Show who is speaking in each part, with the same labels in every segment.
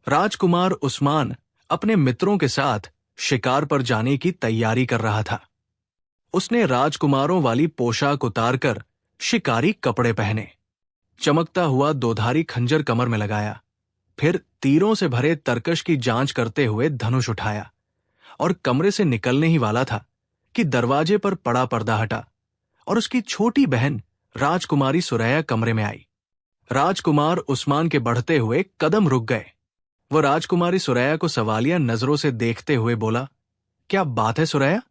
Speaker 1: राजकुमार उस्मान अपने मित्रों के साथ शिकार पर जाने की तैयारी कर रहा था। उसने राजकुमारों वाली पोशाक उतारकर शिकारी कपड़े पहने, चमकता हुआ दोधारी खंजर कमर में लगाया, फिर तीरों से भरे तरकश की जांच करते हुए धनुष उठाया और कमरे से निकलने ही वाला था कि दरवाजे पर पड़ा पर्दा हटा और उसकी छोटी बहन राजकुमारी सुरैया कमरे में आई। राजकुमार उस्मान के बढ़ते हुए कदम रुक गए। वह राजकुमारी सुरैया को सवालिया नजरों से देखते हुए बोला, क्या बात है सुरैया?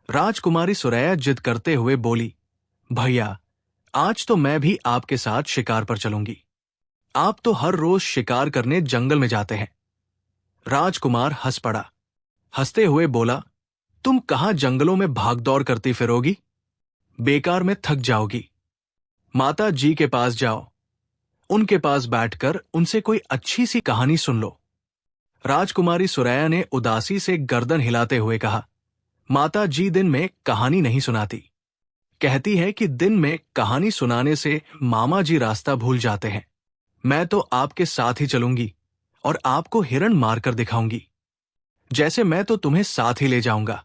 Speaker 1: राजकुमारी सुरैया जिद करते हुए बोली, भैया, आज तो मैं भी आपके साथ शिकार पर चलूंगी। आप तो हर रोज शिकार करने जंगल में जाते हैं। राजकुमार हंस पड़ा। हंसते हुए बोला, तुम कहां जंगलों में भागदौड़ करती फिरोगी? बेकार में थक जाओगी। माता जी के पास जाओ, उनके पास बैठकर उनसे कोई अच्छी सी कहानी सुन लो। राजकुमारी सुरैया ने उदासी से गर्दन हिलाते हुए कहा, माता जी दिन में कहानी नहीं सुनाती। कहती है कि दिन में कहानी सुनाने से मामा जी रास्ता भूल जाते हैं। मैं तो आपके साथ ही चलूंगी और आपको हिरण मारकर दिखाऊंगी। जैसे मैं तो तुम्हें साथ ही ले जाऊंगा।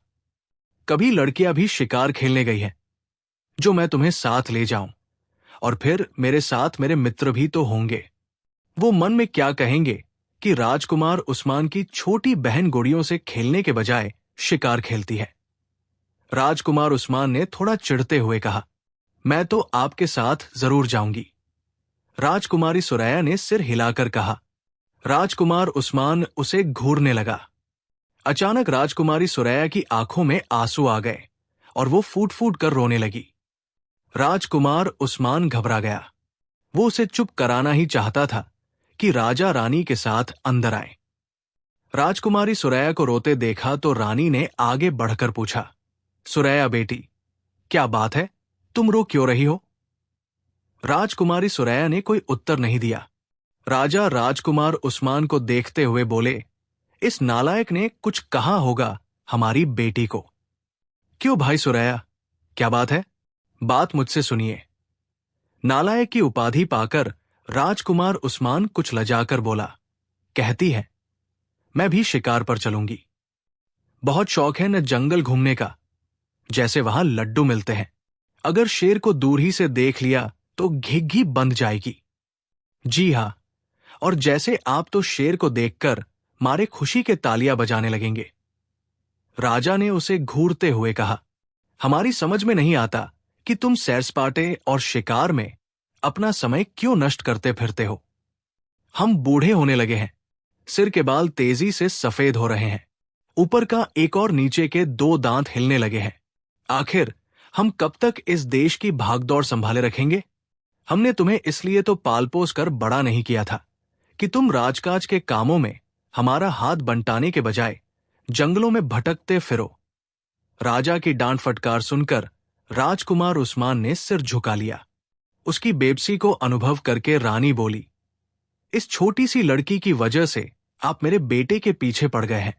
Speaker 1: कभी लड़कियां भी शिकार खेलने गई हैं, जो मैं तुम्हें साथ ले जाऊं, और फिर मेरे साथ मेरे मित्र भी तो होंगे। वो मन में क्या कहेंगे कि राजकुमार उस्मान की छोटी बहन गुड़ियों से खेलने के बजाय शिकार खेलती है। राजकुमार उस्मान ने थोड़ा चिढ़ते हुए कहा, मैं तो आपके साथ जरूर जाऊंगी। राजकुमारी सुरैया ने सिर हिलाकर कहा। राजकुमार उस्मान उसे घूरने लगा। अचानक राजकुमारी सुरैया की आंखों में आंसू आ गए और वो फूट फूट कर रोने लगी। राजकुमार उस्मान घबरा गया। वो उसे चुप कराना ही चाहता था कि राजा रानी के साथ अंदर आए। राजकुमारी सुरैया को रोते देखा तो रानी ने आगे बढ़कर पूछा, सुरैया बेटी, क्या बात है? तुम रो क्यों रही हो? राजकुमारी सुरैया ने कोई उत्तर नहीं दिया। राजा राजकुमार उस्मान को देखते हुए बोले, इस नालायक ने कुछ कहा होगा हमारी बेटी को। क्यों भाई सुरैया, क्या बात है? बात मुझसे सुनिए। नालायक की उपाधि पाकर राजकुमार उस्मान कुछ लजाकर बोला, कहती है, मैं भी शिकार पर चलूंगी। बहुत शौक है न जंगल घूमने का, जैसे वहां लड्डू मिलते हैं। अगर शेर को दूर ही से देख लिया तो घिघी बंध जाएगी। जी हां, और जैसे आप तो शेर को देखकर मारे खुशी के तालियां बजाने लगेंगे। राजा ने उसे घूरते हुए कहा, हमारी समझ में नहीं आता कि तुम सैर सपाटे और शिकार में अपना समय क्यों नष्ट करते फिरते हो। हम बूढ़े होने लगे हैं, सिर के बाल तेजी से सफेद हो रहे हैं, ऊपर का एक और नीचे के 2 दांत हिलने लगे हैं। आखिर हम कब तक इस देश की भागदौड़ संभाले रखेंगे? हमने तुम्हें इसलिए तो पाल पोस कर बड़ा नहीं किया था कि तुम राजकाज के कामों में हमारा हाथ बंटाने के बजाय जंगलों में भटकते फिरो। राजा की डांट फटकार सुनकर राजकुमार उस्मान ने सिर झुका लिया। उसकी बेबसी को अनुभव करके रानी बोली, इस छोटी सी लड़की की वजह से आप मेरे बेटे के पीछे पड़ गए हैं।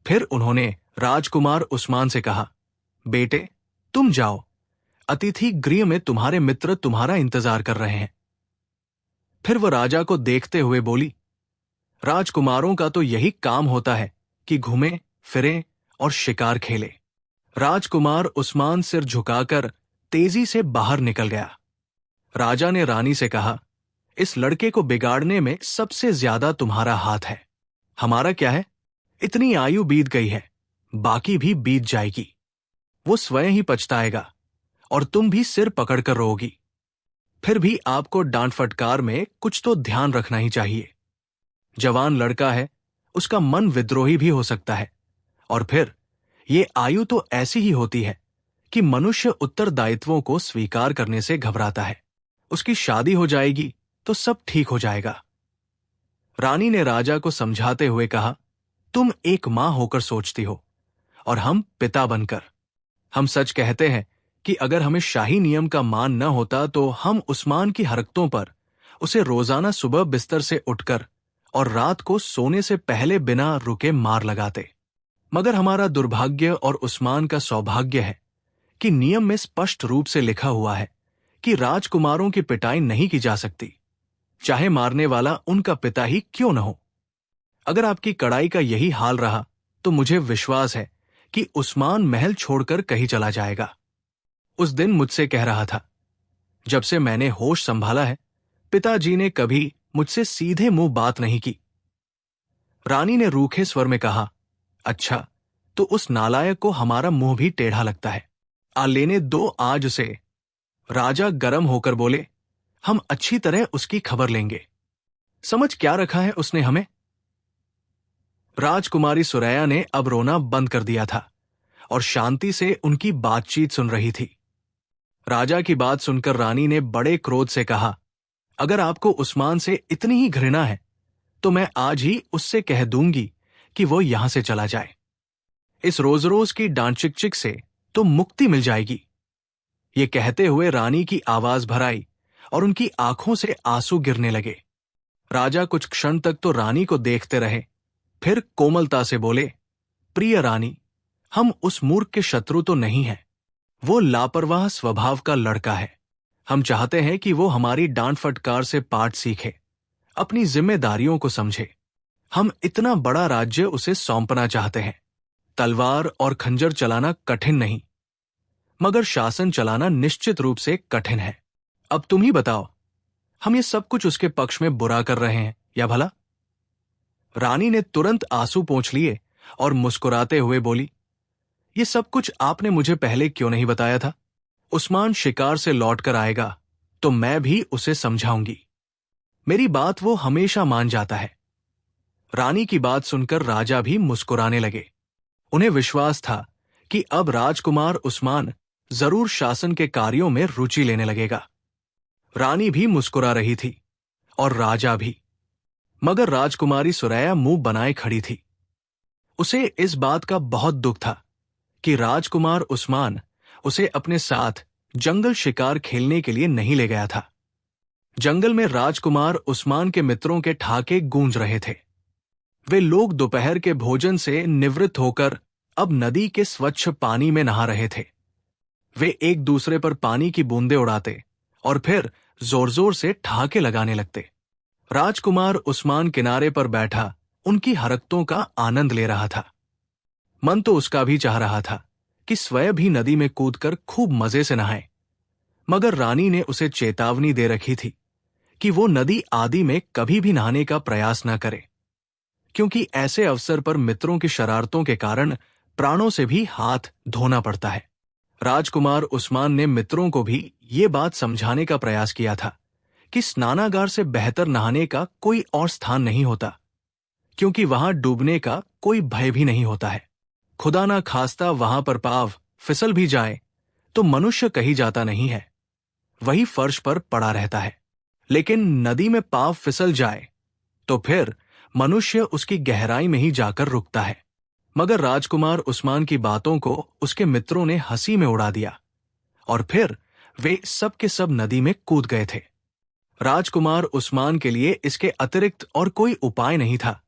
Speaker 1: फिर उन्होंने राजकुमार उस्मान से कहा, बेटे, तुम जाओ, अतिथि गृह में तुम्हारे मित्र तुम्हारा इंतजार कर रहे हैं। फिर वह राजा को देखते हुए बोली, राजकुमारों का तो यही काम होता है कि घूमें फिरें और शिकार खेले। राजकुमार उस्मान सिर झुकाकर तेजी से बाहर निकल गया। राजा ने रानी से कहा, इस लड़के को बिगाड़ने में सबसे ज्यादा तुम्हारा हाथ है। हमारा क्या है? इतनी आयु बीत गई है, बाकी भी बीत जाएगी। वो स्वयं ही पछताएगा और तुम भी सिर पकड़कर रोओगी। फिर भी आपको डांट फटकार में कुछ तो ध्यान रखना ही चाहिए। जवान लड़का है, उसका मन विद्रोही भी हो सकता है, और फिर ये आयु तो ऐसी ही होती है कि मनुष्य उत्तरदायित्वों को स्वीकार करने से घबराता है। उसकी शादी हो जाएगी तो सब ठीक हो जाएगा। रानी ने राजा को समझाते हुए कहा, तुम एक मां होकर सोचती हो और हम पिता बनकर। हम सच कहते हैं कि अगर हमें शाही नियम का मान न होता तो हम उस्मान की हरकतों पर उसे रोजाना सुबह बिस्तर से उठकर और रात को सोने से पहले बिना रुके मार लगाते। मगर हमारा दुर्भाग्य और उस्मान का सौभाग्य है कि नियम में स्पष्ट रूप से लिखा हुआ है कि राजकुमारों की पिटाई नहीं की जा सकती। चाहे मारने वाला उनका पिता ही क्यों न हो। अगर आपकी कड़ाई का यही हाल रहा तो मुझे विश्वास है कि उस्मान महल छोड़कर कहीं चला जाएगा। उस दिन मुझसे कह रहा था, जब से मैंने होश संभाला है पिताजी ने कभी मुझसे सीधे मुंह बात नहीं की। रानी ने रूखे स्वर में कहा, अच्छा, तो उस नालायक को हमारा मुंह भी टेढ़ा लगता है। आ लेने दो आज से। राजा गरम होकर बोले, हम अच्छी तरह उसकी खबर लेंगे। समझ क्या रखा है उसने हमें। राजकुमारी सुरैया ने अब रोना बंद कर दिया था और शांति से उनकी बातचीत सुन रही थी। राजा की बात सुनकर रानी ने बड़े क्रोध से कहा, अगर आपको उस्मान से इतनी ही घृणा है तो मैं आज ही उससे कह दूंगी कि वो यहां से चला जाए। इस रोज रोज की डांट चिकचिक से तो मुक्ति मिल जाएगी। ये कहते हुए रानी की आवाज भर आई और उनकी आंखों से आंसू गिरने लगे। राजा कुछ क्षण तक तो रानी को देखते रहे, फिर कोमलता से बोले, प्रिय रानी, हम उस मूर्ख के शत्रु तो नहीं हैं। वो लापरवाह स्वभाव का लड़का है। हम चाहते हैं कि वो हमारी डांट फटकार से पाठ सीखे, अपनी जिम्मेदारियों को समझे। हम इतना बड़ा राज्य उसे सौंपना चाहते हैं। तलवार और खंजर चलाना कठिन नहीं, मगर शासन चलाना निश्चित रूप से कठिन है। अब तुम ही बताओ, हम ये सब कुछ उसके पक्ष में बुरा कर रहे हैं या भला? रानी ने तुरंत आंसू पोंछ लिए और मुस्कुराते हुए बोली, ये सब कुछ आपने मुझे पहले क्यों नहीं बताया था? उस्मान शिकार से लौटकर आएगा तो मैं भी उसे समझाऊंगी। मेरी बात वो हमेशा मान जाता है। रानी की बात सुनकर राजा भी मुस्कुराने लगे। उन्हें विश्वास था कि अब राजकुमार उस्मान जरूर शासन के कार्यों में रुचि लेने लगेगा। रानी भी मुस्कुरा रही थी और राजा भी, मगर राजकुमारी सुरैया मुंह बनाए खड़ी थी। उसे इस बात का बहुत दुख था कि राजकुमार उस्मान उसे अपने साथ जंगल शिकार खेलने के लिए नहीं ले गया था। जंगल में राजकुमार उस्मान के मित्रों के ठाके गूंज रहे थे। वे लोग दोपहर के भोजन से निवृत्त होकर अब नदी के स्वच्छ पानी में नहा रहे थे। वे एक दूसरे पर पानी की बूंदें उड़ाते और फिर जोर जोर से ठहाके लगाने लगते। राजकुमार उस्मान किनारे पर बैठा उनकी हरकतों का आनंद ले रहा था। मन तो उसका भी चाह रहा था कि स्वयं भी नदी में कूदकर खूब मजे से नहाए, मगर रानी ने उसे चेतावनी दे रखी थी कि वो नदी आदि में कभी भी नहाने का प्रयास न करे, क्योंकि ऐसे अवसर पर मित्रों की शरारतों के कारण प्राणों से भी हाथ धोना पड़ता है। राजकुमार उस्मान ने मित्रों को भी ये बात समझाने का प्रयास किया था कि स्नानागार से बेहतर नहाने का कोई और स्थान नहीं होता, क्योंकि वहां डूबने का कोई भय भी नहीं होता है। खुदा ना खास्ता वहां पर पाव फिसल भी जाए तो मनुष्य कहीं जाता नहीं है, वही फर्श पर पड़ा रहता है। लेकिन नदी में पाव फिसल जाए तो फिर मनुष्य उसकी गहराई में ही जाकर रुकता है। मगर राजकुमार उस्मान की बातों को उसके मित्रों ने हंसी में उड़ा दिया और फिर वे सब के सब नदी में कूद गए थे। राजकुमार उस्मान के लिए इसके अतिरिक्त और कोई उपाय नहीं था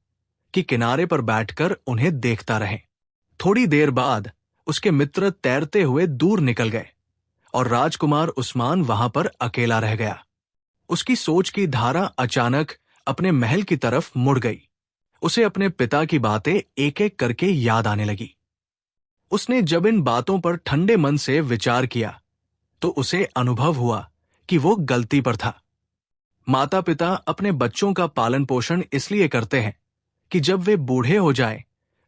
Speaker 1: कि किनारे पर बैठकर उन्हें देखता रहे। थोड़ी देर बाद उसके मित्र तैरते हुए दूर निकल गए और राजकुमार उस्मान वहां पर अकेला रह गया। उसकी सोच की धारा अचानक अपने महल की तरफ मुड़ गई। उसे अपने पिता की बातें एक एक करके याद आने लगी। उसने जब इन बातों पर ठंडे मन से विचार किया तो उसे अनुभव हुआ कि वो गलती पर था। माता पिता अपने बच्चों का पालन पोषण इसलिए करते हैं कि जब वे बूढ़े हो जाएं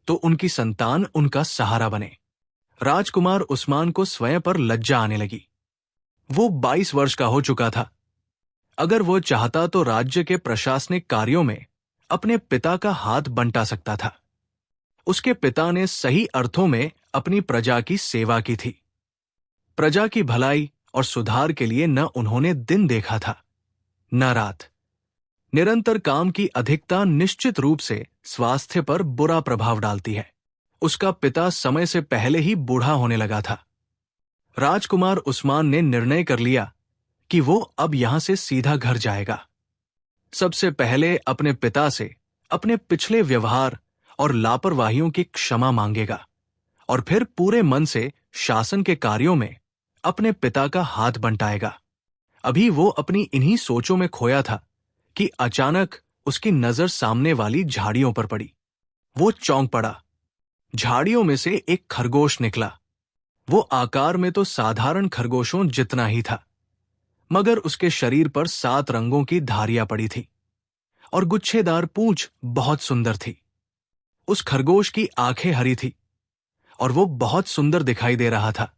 Speaker 1: तो उनकी संतान उनका सहारा बने। राजकुमार उस्मान को स्वयं पर लज्जा आने लगी। वो 22 वर्ष का हो चुका था। अगर वो चाहता तो राज्य के प्रशासनिक कार्यों में अपने पिता का हाथ बंटा सकता था। उसके पिता ने सही अर्थों में अपनी प्रजा की सेवा की थी। प्रजा की भलाई और सुधार के लिए न उन्होंने दिन देखा था न रात। निरंतर काम की अधिकता निश्चित रूप से स्वास्थ्य पर बुरा प्रभाव डालती है। उसका पिता समय से पहले ही बूढ़ा होने लगा था। राजकुमार उस्मान ने निर्णय कर लिया कि वो अब यहां से सीधा घर जाएगा। सबसे पहले अपने पिता से अपने पिछले व्यवहार और लापरवाहियों की क्षमा मांगेगा और फिर पूरे मन से शासन के कार्यों में अपने पिता का हाथ बंटाएगा। अभी वो अपनी इन्हीं सोचों में खोया था कि अचानक उसकी नजर सामने वाली झाड़ियों पर पड़ी। वो चौंक पड़ा। झाड़ियों में से एक खरगोश निकला। वो आकार में तो साधारण खरगोशों जितना ही था, मगर उसके शरीर पर 7 रंगों की धारियां पड़ी थी और गुच्छेदार पूंछ बहुत सुंदर थी। उस खरगोश की आंखें हरी थी और वो बहुत सुंदर दिखाई दे रहा था।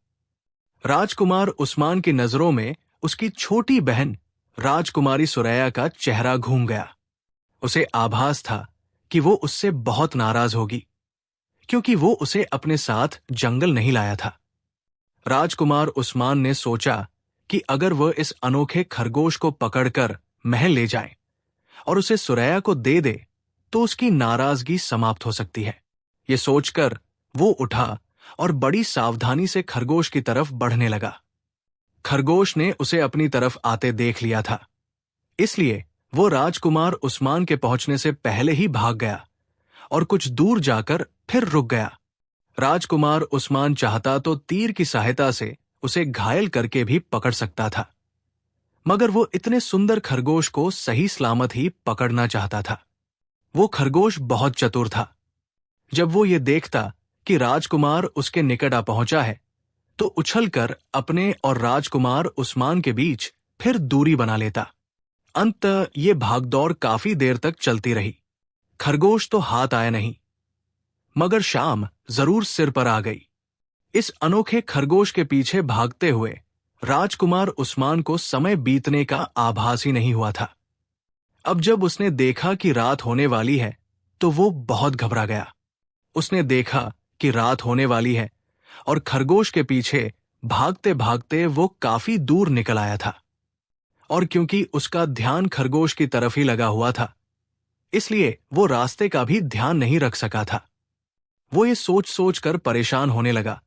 Speaker 1: राजकुमार उस्मान की नजरों में उसकी छोटी बहन राजकुमारी सुरैया का चेहरा घूम गया। उसे आभास था कि वो उससे बहुत नाराज होगी, क्योंकि वो उसे अपने साथ जंगल नहीं लाया था। राजकुमार उस्मान ने सोचा कि अगर वह इस अनोखे खरगोश को पकड़कर महल ले जाए और उसे सुरैया को दे दे तो उसकी नाराजगी समाप्त हो सकती है। ये सोचकर वो उठा और बड़ी सावधानी से खरगोश की तरफ बढ़ने लगा। खरगोश ने उसे अपनी तरफ आते देख लिया था, इसलिए वो राजकुमार उस्मान के पहुंचने से पहले ही भाग गया और कुछ दूर जाकर फिर रुक गया। राजकुमार उस्मान चाहता तो तीर की सहायता से उसे घायल करके भी पकड़ सकता था, मगर वो इतने सुंदर खरगोश को सही सलामत ही पकड़ना चाहता था। वो खरगोश बहुत चतुर था। जब वो ये देखता कि राजकुमार उसके निकट आ पहुंचा है, तो उछलकर अपने और राजकुमार उस्मान के बीच फिर दूरी बना लेता। अंततः ये भागदौड़ काफी देर तक चलती रही। खरगोश तो हाथ आया नहीं, मगर शाम जरूर सिर पर आ गई। इस अनोखे खरगोश के पीछे भागते हुए राजकुमार उस्मान को समय बीतने का आभास ही नहीं हुआ था। अब जब उसने देखा कि रात होने वाली है, तो वो बहुत घबरा गया। उसने देखा कि रात होने वाली है और खरगोश के पीछे भागते भागते वो काफी दूर निकल आया था, और क्योंकि उसका ध्यान खरगोश की तरफ ही लगा हुआ था, इसलिए वो रास्ते का भी ध्यान नहीं रख सका था। वो ये सोच सोच कर परेशान होने लगा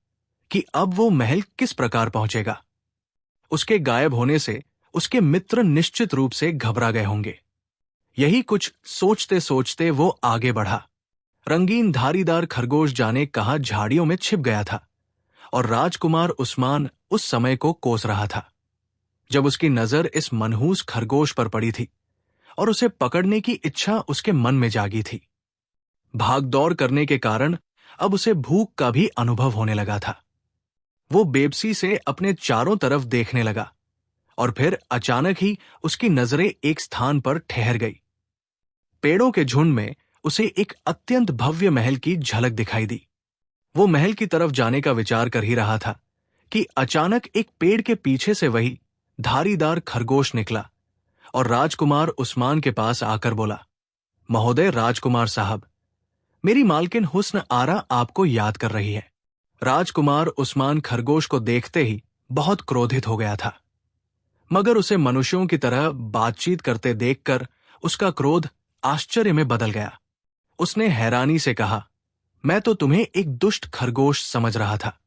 Speaker 1: कि अब वो महल किस प्रकार पहुंचेगा। उसके गायब होने से उसके मित्र निश्चित रूप से घबरा गए होंगे। यही कुछ सोचते सोचते वो आगे बढ़ा। रंगीन धारीदार खरगोश जाने कहां झाड़ियों में छिप गया था और राजकुमार उस्मान उस समय को कोस रहा था, जब उसकी नजर इस मनहूस खरगोश पर पड़ी थी और उसे पकड़ने की इच्छा उसके मन में जागी थी। भागदौड़ करने के कारण अब उसे भूख का भी अनुभव होने लगा था। वो बेबसी से अपने चारों तरफ देखने लगा और फिर अचानक ही उसकी नजरें एक स्थान पर ठहर गई। पेड़ों के झुंड में उसे एक अत्यंत भव्य महल की झलक दिखाई दी। वो महल की तरफ जाने का विचार कर ही रहा था कि अचानक एक पेड़ के पीछे से वही धारीदार खरगोश निकला और राजकुमार उस्मान के पास आकर बोला, महोदय राजकुमार साहब, मेरी मालकिन हुस्न आरा आपको याद कर रही है। राजकुमार उस्मान खरगोश को देखते ही बहुत क्रोधित हो गया था, मगर उसे मनुष्यों की तरह बातचीत करते देखकर उसका क्रोध आश्चर्य में बदल गया। उसने हैरानी से कहा, मैं तो तुम्हें एक दुष्ट खरगोश समझ रहा था,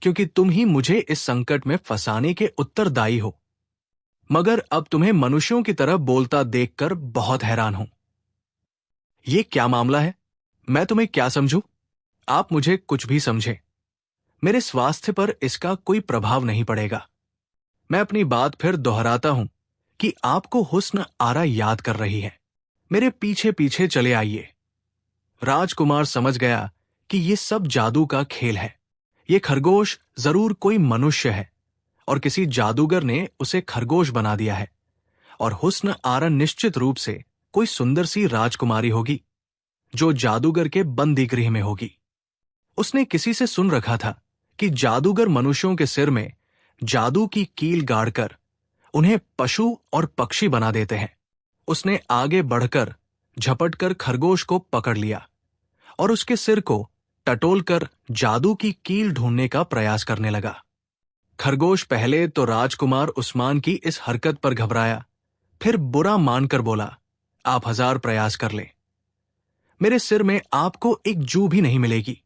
Speaker 1: क्योंकि तुम ही मुझे इस संकट में फंसाने के उत्तरदायी हो, मगर अब तुम्हें मनुष्यों की तरह बोलता देखकर बहुत हैरान हूं। ये क्या मामला है? मैं तुम्हें क्या समझूं? आप मुझे कुछ भी समझे, मेरे स्वास्थ्य पर इसका कोई प्रभाव नहीं पड़ेगा। मैं अपनी बात फिर दोहराता हूं कि आपको हुस्न आरा याद कर रही है। मेरे पीछे पीछे चले आइए। राजकुमार समझ गया कि ये सब जादू का खेल है। ये खरगोश जरूर कोई मनुष्य है और किसी जादूगर ने उसे खरगोश बना दिया है, और हुस्न आरा निश्चित रूप से कोई सुंदर सी राजकुमारी होगी जो जादूगर के बंदी गृह में होगी। उसने किसी से सुन रखा था कि जादूगर मनुष्यों के सिर में जादू की कील गाड़कर उन्हें पशु और पक्षी बना देते हैं। उसने आगे बढ़कर झपटकर खरगोश को पकड़ लिया और उसके सिर को टटोलकर जादू की कील ढूंढने का प्रयास करने लगा। खरगोश पहले तो राजकुमार उस्मान की इस हरकत पर घबराया, फिर बुरा मानकर बोला, आप 1000 प्रयास कर ले, मेरे सिर में आपको एक जू भी नहीं मिलेगी।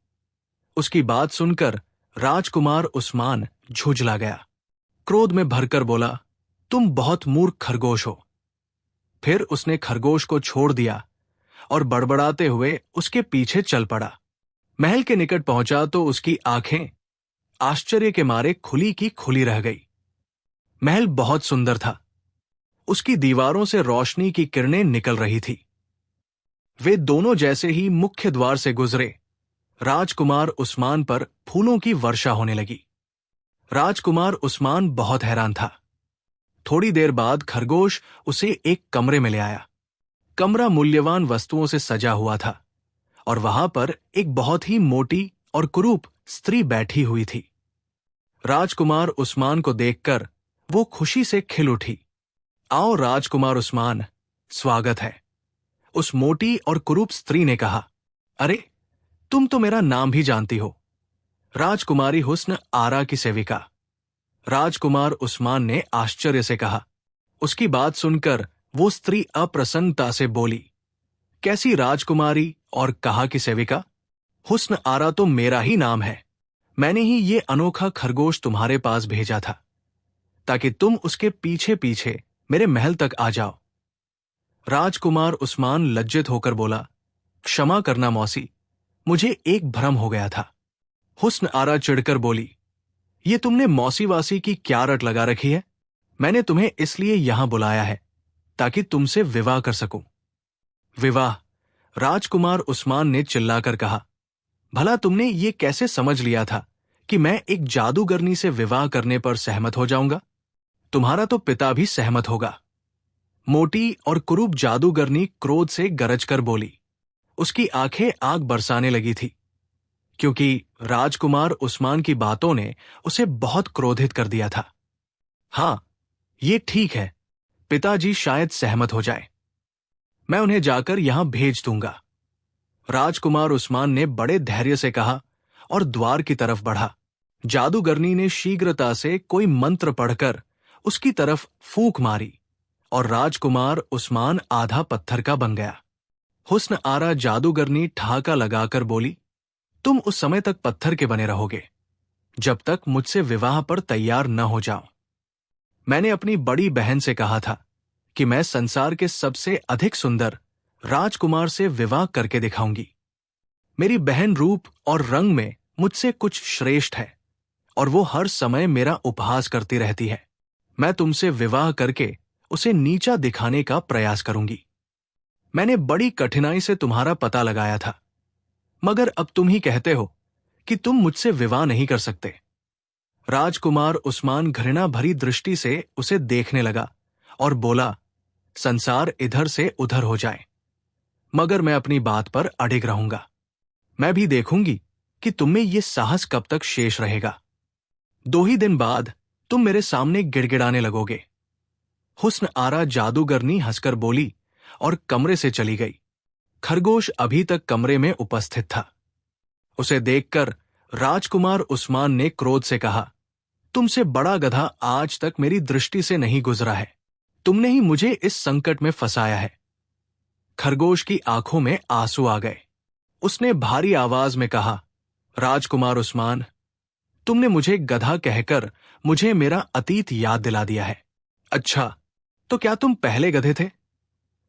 Speaker 1: उसकी बात सुनकर राजकुमार उस्मान झुंझला गया। क्रोध में भरकर बोला, तुम बहुत मूर्ख खरगोश हो। फिर उसने खरगोश को छोड़ दिया और बड़बड़ाते हुए उसके पीछे चल पड़ा। महल के निकट पहुंचा तो उसकी आंखें आश्चर्य के मारे खुली की खुली रह गई। महल बहुत सुंदर था। उसकी दीवारों से रोशनी की किरणें निकल रही थी। वे दोनों जैसे ही मुख्य द्वार से गुजरे, राजकुमार उस्मान पर फूलों की वर्षा होने लगी। राजकुमार उस्मान बहुत हैरान था। थोड़ी देर बाद खरगोश उसे एक कमरे में ले आया। कमरा मूल्यवान वस्तुओं से सजा हुआ था और वहां पर एक बहुत ही मोटी और कुरूप स्त्री बैठी हुई थी। राजकुमार उस्मान को देखकर वो खुशी से खिल उठी। आओ राजकुमार उस्मान, स्वागत है। उस मोटी और कुरूप स्त्री ने कहा। अरे, तुम तो मेरा नाम भी जानती हो, राजकुमारी हुस्न आरा की सेविका। राजकुमार उस्मान ने आश्चर्य से कहा। उसकी बात सुनकर वो स्त्री अप्रसन्नता से बोली, कैसी राजकुमारी और कहा कि सेविका? हुस्न आरा तो मेरा ही नाम है। मैंने ही ये अनोखा खरगोश तुम्हारे पास भेजा था ताकि तुम उसके पीछे पीछे मेरे महल तक आ जाओ। राजकुमार उस्मान लज्जित होकर बोला, क्षमा करना मौसी, मुझे एक भ्रम हो गया था। हुस्न आरा चिढ़कर बोली, ये तुमने मौसी वासी की क्या रट लगा रखी है? मैंने तुम्हें इसलिए यहां बुलाया है ताकि तुमसे विवाह कर सकूं। विवाह? राजकुमार उस्मान ने चिल्लाकर कहा। भला तुमने ये कैसे समझ लिया था कि मैं एक जादूगरनी से विवाह करने पर सहमत हो जाऊंगा? तुम्हारा तो पिता भी सहमत होगा। मोटी और कुरूप जादूगरनी क्रोध से गरजकर बोली। उसकी आंखें आग बरसाने लगी थी, क्योंकि राजकुमार उस्मान की बातों ने उसे बहुत क्रोधित कर दिया था। हाँ, ये ठीक है, पिताजी शायद सहमत हो जाए। मैं उन्हें जाकर यहां भेज दूंगा। राजकुमार उस्मान ने बड़े धैर्य से कहा और द्वार की तरफ बढ़ा। जादूगरनी ने शीघ्रता से कोई मंत्र पढ़कर उसकी तरफ फूंक मारी और राजकुमार उस्मान आधा पत्थर का बन गया। हुस्न आरा जादूगरनी ठहाका लगाकर बोली, तुम उस समय तक पत्थर के बने रहोगे जब तक मुझसे विवाह पर तैयार न हो जाओ। मैंने अपनी बड़ी बहन से कहा था कि मैं संसार के सबसे अधिक सुंदर राजकुमार से विवाह करके दिखाऊंगी। मेरी बहन रूप और रंग में मुझसे कुछ श्रेष्ठ है और वो हर समय मेरा उपहास करती रहती है। मैं तुमसे विवाह करके उसे नीचा दिखाने का प्रयास करूंगी। मैंने बड़ी कठिनाई से तुम्हारा पता लगाया था, मगर अब तुम ही कहते हो कि तुम मुझसे विवाह नहीं कर सकते। राजकुमार उस्मान घृणा भरी दृष्टि से उसे देखने लगा और बोला, संसार इधर से उधर हो जाए, मगर मैं अपनी बात पर अडिग रहूंगा। मैं भी देखूंगी कि तुम में ये साहस कब तक शेष रहेगा। 2 ही दिन बाद तुम मेरे सामने गिड़गिड़ाने लगोगे। हुस्न आरा जादूगरनी हंसकर बोली और कमरे से चली गई। खरगोश अभी तक कमरे में उपस्थित था। उसे देखकर राजकुमार उस्मान ने क्रोध से कहा, तुमसे बड़ा गधा आज तक मेरी दृष्टि से नहीं गुजरा है। तुमने ही मुझे इस संकट में फंसाया है। खरगोश की आंखों में आंसू आ गए। उसने भारी आवाज में कहा, राजकुमार उस्मान, तुमने मुझे गधा कहकर मुझे मेरा अतीत याद दिला दिया है। अच्छा, तो क्या तुम पहले गधे थे?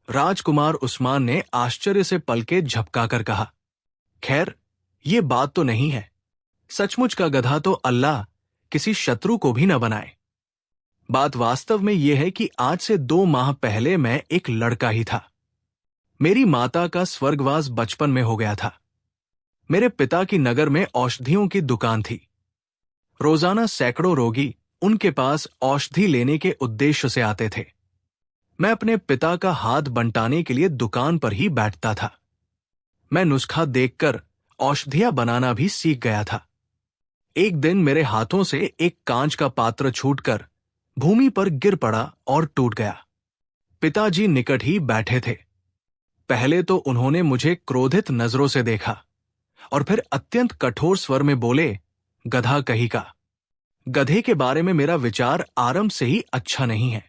Speaker 1: राजकुमार उस्मान ने आश्चर्य से पलके झपकाकर कहा, खैर, ये बात तो नहीं है। सचमुच का गधा तो अल्लाह किसी शत्रु को भी न बनाए। बात वास्तव में यह है कि आज से 2 माह पहले मैं एक लड़का ही था। मेरी माता का स्वर्गवास बचपन में हो गया था। मेरे पिता की नगर में औषधियों की दुकान थी। रोजाना सैकड़ों रोगी उनके पास औषधि लेने के उद्देश्य से आते थे। मैं अपने पिता का हाथ बंटाने के लिए दुकान पर ही बैठता था। मैं नुस्खा देखकर औषधियां बनाना भी सीख गया था। एक दिन मेरे हाथों से एक कांच का पात्र छूटकर भूमि पर गिर पड़ा और टूट गया। पिताजी निकट ही बैठे थे। पहले तो उन्होंने मुझे क्रोधित नजरों से देखा और फिर अत्यंत कठोर स्वर में बोले, गधा कही का। गधे के बारे में मेरा विचार आरंभ से ही अच्छा नहीं है।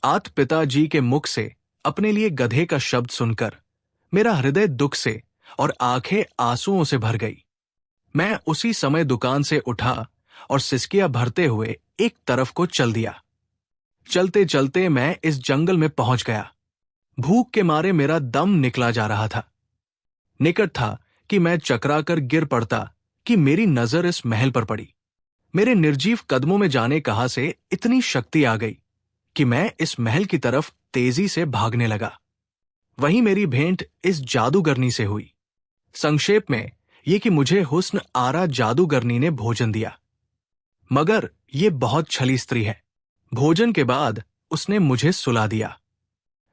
Speaker 1: आत पिताजी के मुख से अपने लिए गधे का शब्द सुनकर मेरा हृदय दुख से और आंखें आंसुओं से भर गई। मैं उसी समय दुकान से उठा और सिसकियां भरते हुए एक तरफ को चल दिया। चलते चलते मैं इस जंगल में पहुंच गया। भूख के मारे मेरा दम निकला जा रहा था। निकट था कि मैं चकराकर गिर पड़ता कि मेरी नजर इस महल पर पड़ी। मेरे निर्जीव कदमों में जाने कहां से इतनी शक्ति आ गई कि मैं इस महल की तरफ तेजी से भागने लगा। वहीं मेरी भेंट इस जादूगरनी से हुई। संक्षेप में ये कि मुझे हुस्न आरा जादूगरनी ने भोजन दिया, मगर ये बहुत छली स्त्री है। भोजन के बाद उसने मुझे सुला दिया।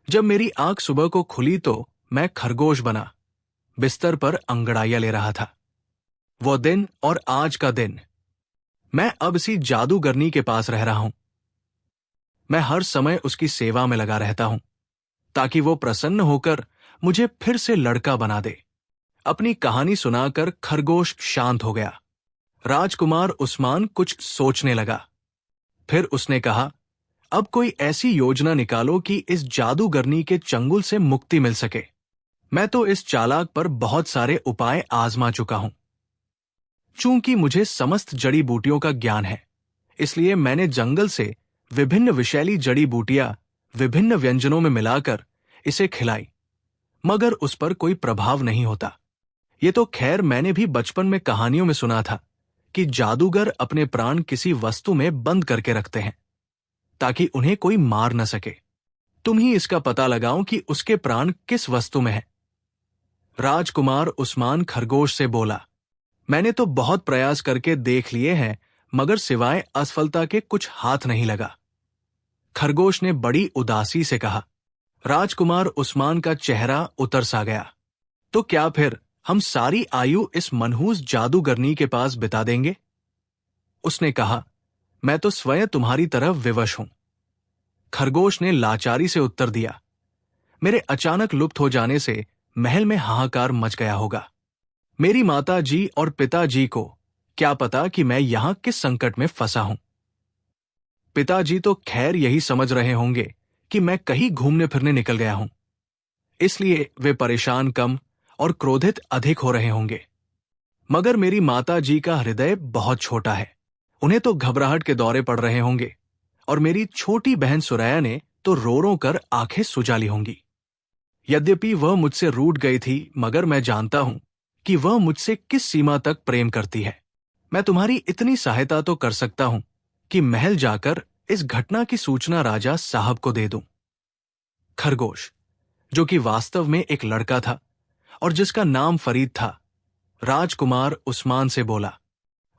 Speaker 1: जब मेरी आंख सुबह को खुली तो मैं खरगोश बना बिस्तर पर अंगड़ाइयां ले रहा था। वो दिन और आज का दिन, मैं अब इसी जादूगरनी के पास रह रहा हूं। मैं हर समय उसकी सेवा में लगा रहता हूं ताकि वो प्रसन्न होकर मुझे फिर से लड़का बना दे। अपनी कहानी सुनाकर खरगोश शांत हो गया। राजकुमार उस्मान कुछ सोचने लगा। फिर उसने कहा, अब कोई ऐसी योजना निकालो कि इस जादूगरनी के चंगुल से मुक्ति मिल सके। मैं तो इस चालाक पर बहुत सारे उपाय आजमा चुका हूं। चूंकि मुझे समस्त जड़ी बूटियों का ज्ञान है, इसलिए मैंने जंगल से विभिन्न विषैली जड़ी बूटियां विभिन्न व्यंजनों में मिलाकर इसे खिलाई, मगर उस पर कोई प्रभाव नहीं होता। ये तो खैर मैंने भी बचपन में कहानियों में सुना था कि जादूगर अपने प्राण किसी वस्तु में बंद करके रखते हैं ताकि उन्हें कोई मार न सके। तुम ही इसका पता लगाओ कि उसके प्राण किस वस्तु में है। राजकुमार उस्मान खरगोश से बोला, मैंने तो बहुत प्रयास करके देख लिए हैं, मगर सिवाय असफलता के कुछ हाथ नहीं लगा। खरगोश ने बड़ी उदासी से कहा। राजकुमार उस्मान का चेहरा उतर सा गया। तो क्या फिर हम सारी आयु इस मनहूस जादूगरनी के पास बिता देंगे? उसने कहा, मैं तो स्वयं तुम्हारी तरफ विवश हूं। खरगोश ने लाचारी से उत्तर दिया, मेरे अचानक लुप्त हो जाने से महल में हाहाकार मच गया होगा। मेरी माता जी और पिताजी को क्या पता कि मैं यहां किस संकट में फंसा हूं। पिताजी तो खैर यही समझ रहे होंगे कि मैं कहीं घूमने फिरने निकल गया हूं, इसलिए वे परेशान कम और क्रोधित अधिक हो रहे होंगे। मगर मेरी माता जी का हृदय बहुत छोटा है, उन्हें तो घबराहट के दौरे पड़ रहे होंगे, और मेरी छोटी बहन सुरैया ने तो रो रो कर आंखें सुजा ली होंगी। यद्यपि वह मुझसे रूठ गई थी, मगर मैं जानता हूं कि वह मुझसे किस सीमा तक प्रेम करती है। मैं तुम्हारी इतनी सहायता तो कर सकता हूं कि महल जाकर इस घटना की सूचना राजा साहब को दे दूं। खरगोश, जो कि वास्तव में एक लड़का था और जिसका नाम फरीद था, राजकुमार उस्मान से बोला।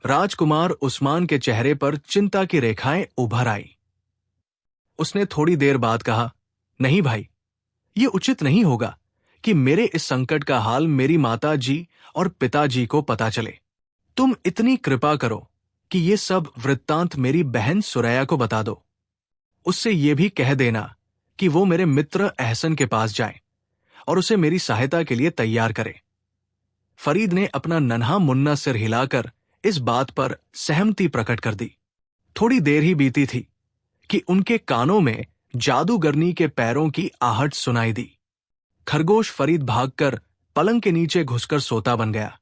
Speaker 1: राजकुमार उस्मान के चेहरे पर चिंता की रेखाएं उभर आई। उसने थोड़ी देर बाद कहा, नहीं भाई, ये उचित नहीं होगा कि मेरे इस संकट का हाल मेरी माता जी और पिताजी को पता चले। तुम इतनी कृपा करो कि ये सब वृत्तांत मेरी बहन सुरैया को बता दो। उससे ये भी कह देना कि वो मेरे मित्र एहसन के पास जाए और उसे मेरी सहायता के लिए तैयार करे। फरीद ने अपना नन्हा मुन्ना सिर हिलाकर इस बात पर सहमति प्रकट कर दी। थोड़ी देर ही बीती थी कि उनके कानों में जादूगरनी के पैरों की आहट सुनाई दी। खरगोश फरीद भागकर पलंग के नीचे घुसकर सोता बन गया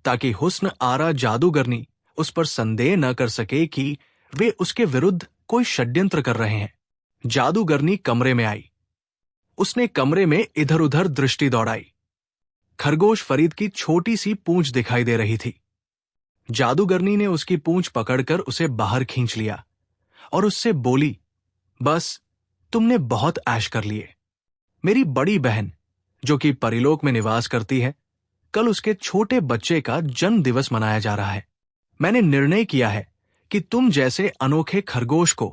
Speaker 1: ताकि हुस्न आरा जादूगरनी उस पर संदेह न कर सके कि वे उसके विरुद्ध कोई षड्यंत्र कर रहे हैं। जादूगरनी कमरे में आई। उसने कमरे में इधर उधर दृष्टि दौड़ाई। खरगोश फरीद की छोटी सी पूंछ दिखाई दे रही थी। जादूगरनी ने उसकी पूंछ पकड़कर उसे बाहर खींच लिया और उससे बोली, बस तुमने बहुत ऐश कर लिए। मेरी बड़ी बहन, जो कि परिलोक में निवास करती है, कल उसके छोटे बच्चे का जन्म दिवस मनाया जा रहा है। मैंने निर्णय किया है कि तुम जैसे अनोखे खरगोश को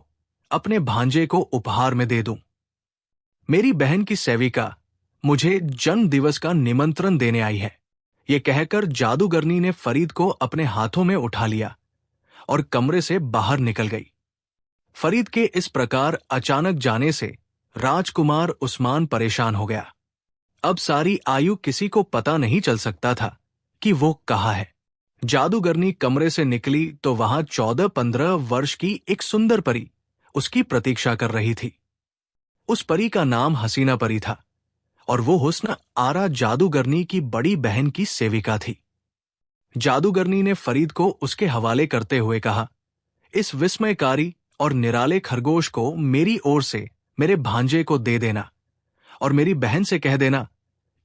Speaker 1: अपने भांजे को उपहार में दे दूं। मेरी बहन की सेविका मुझे जन्म दिवस का निमंत्रण देने आई है। ये कहकर जादूगरनी ने फरीद को अपने हाथों में उठा लिया और कमरे से बाहर निकल गई। फरीद के इस प्रकार अचानक जाने से राजकुमार उस्मान परेशान हो गया। अब सारी आयु किसी को पता नहीं चल सकता था कि वो कहाँ है। जादूगरनी कमरे से निकली तो वहां 14-15 वर्ष की एक सुंदर परी उसकी प्रतीक्षा कर रही थी। उस परी का नाम हसीना परी था और वो हुस्न आरा जादूगरनी की बड़ी बहन की सेविका थी। जादूगरनी ने फरीद को उसके हवाले करते हुए कहा, इस विस्मयकारी और निराले खरगोश को मेरी ओर से मेरे भांजे को दे देना और मेरी बहन से कह देना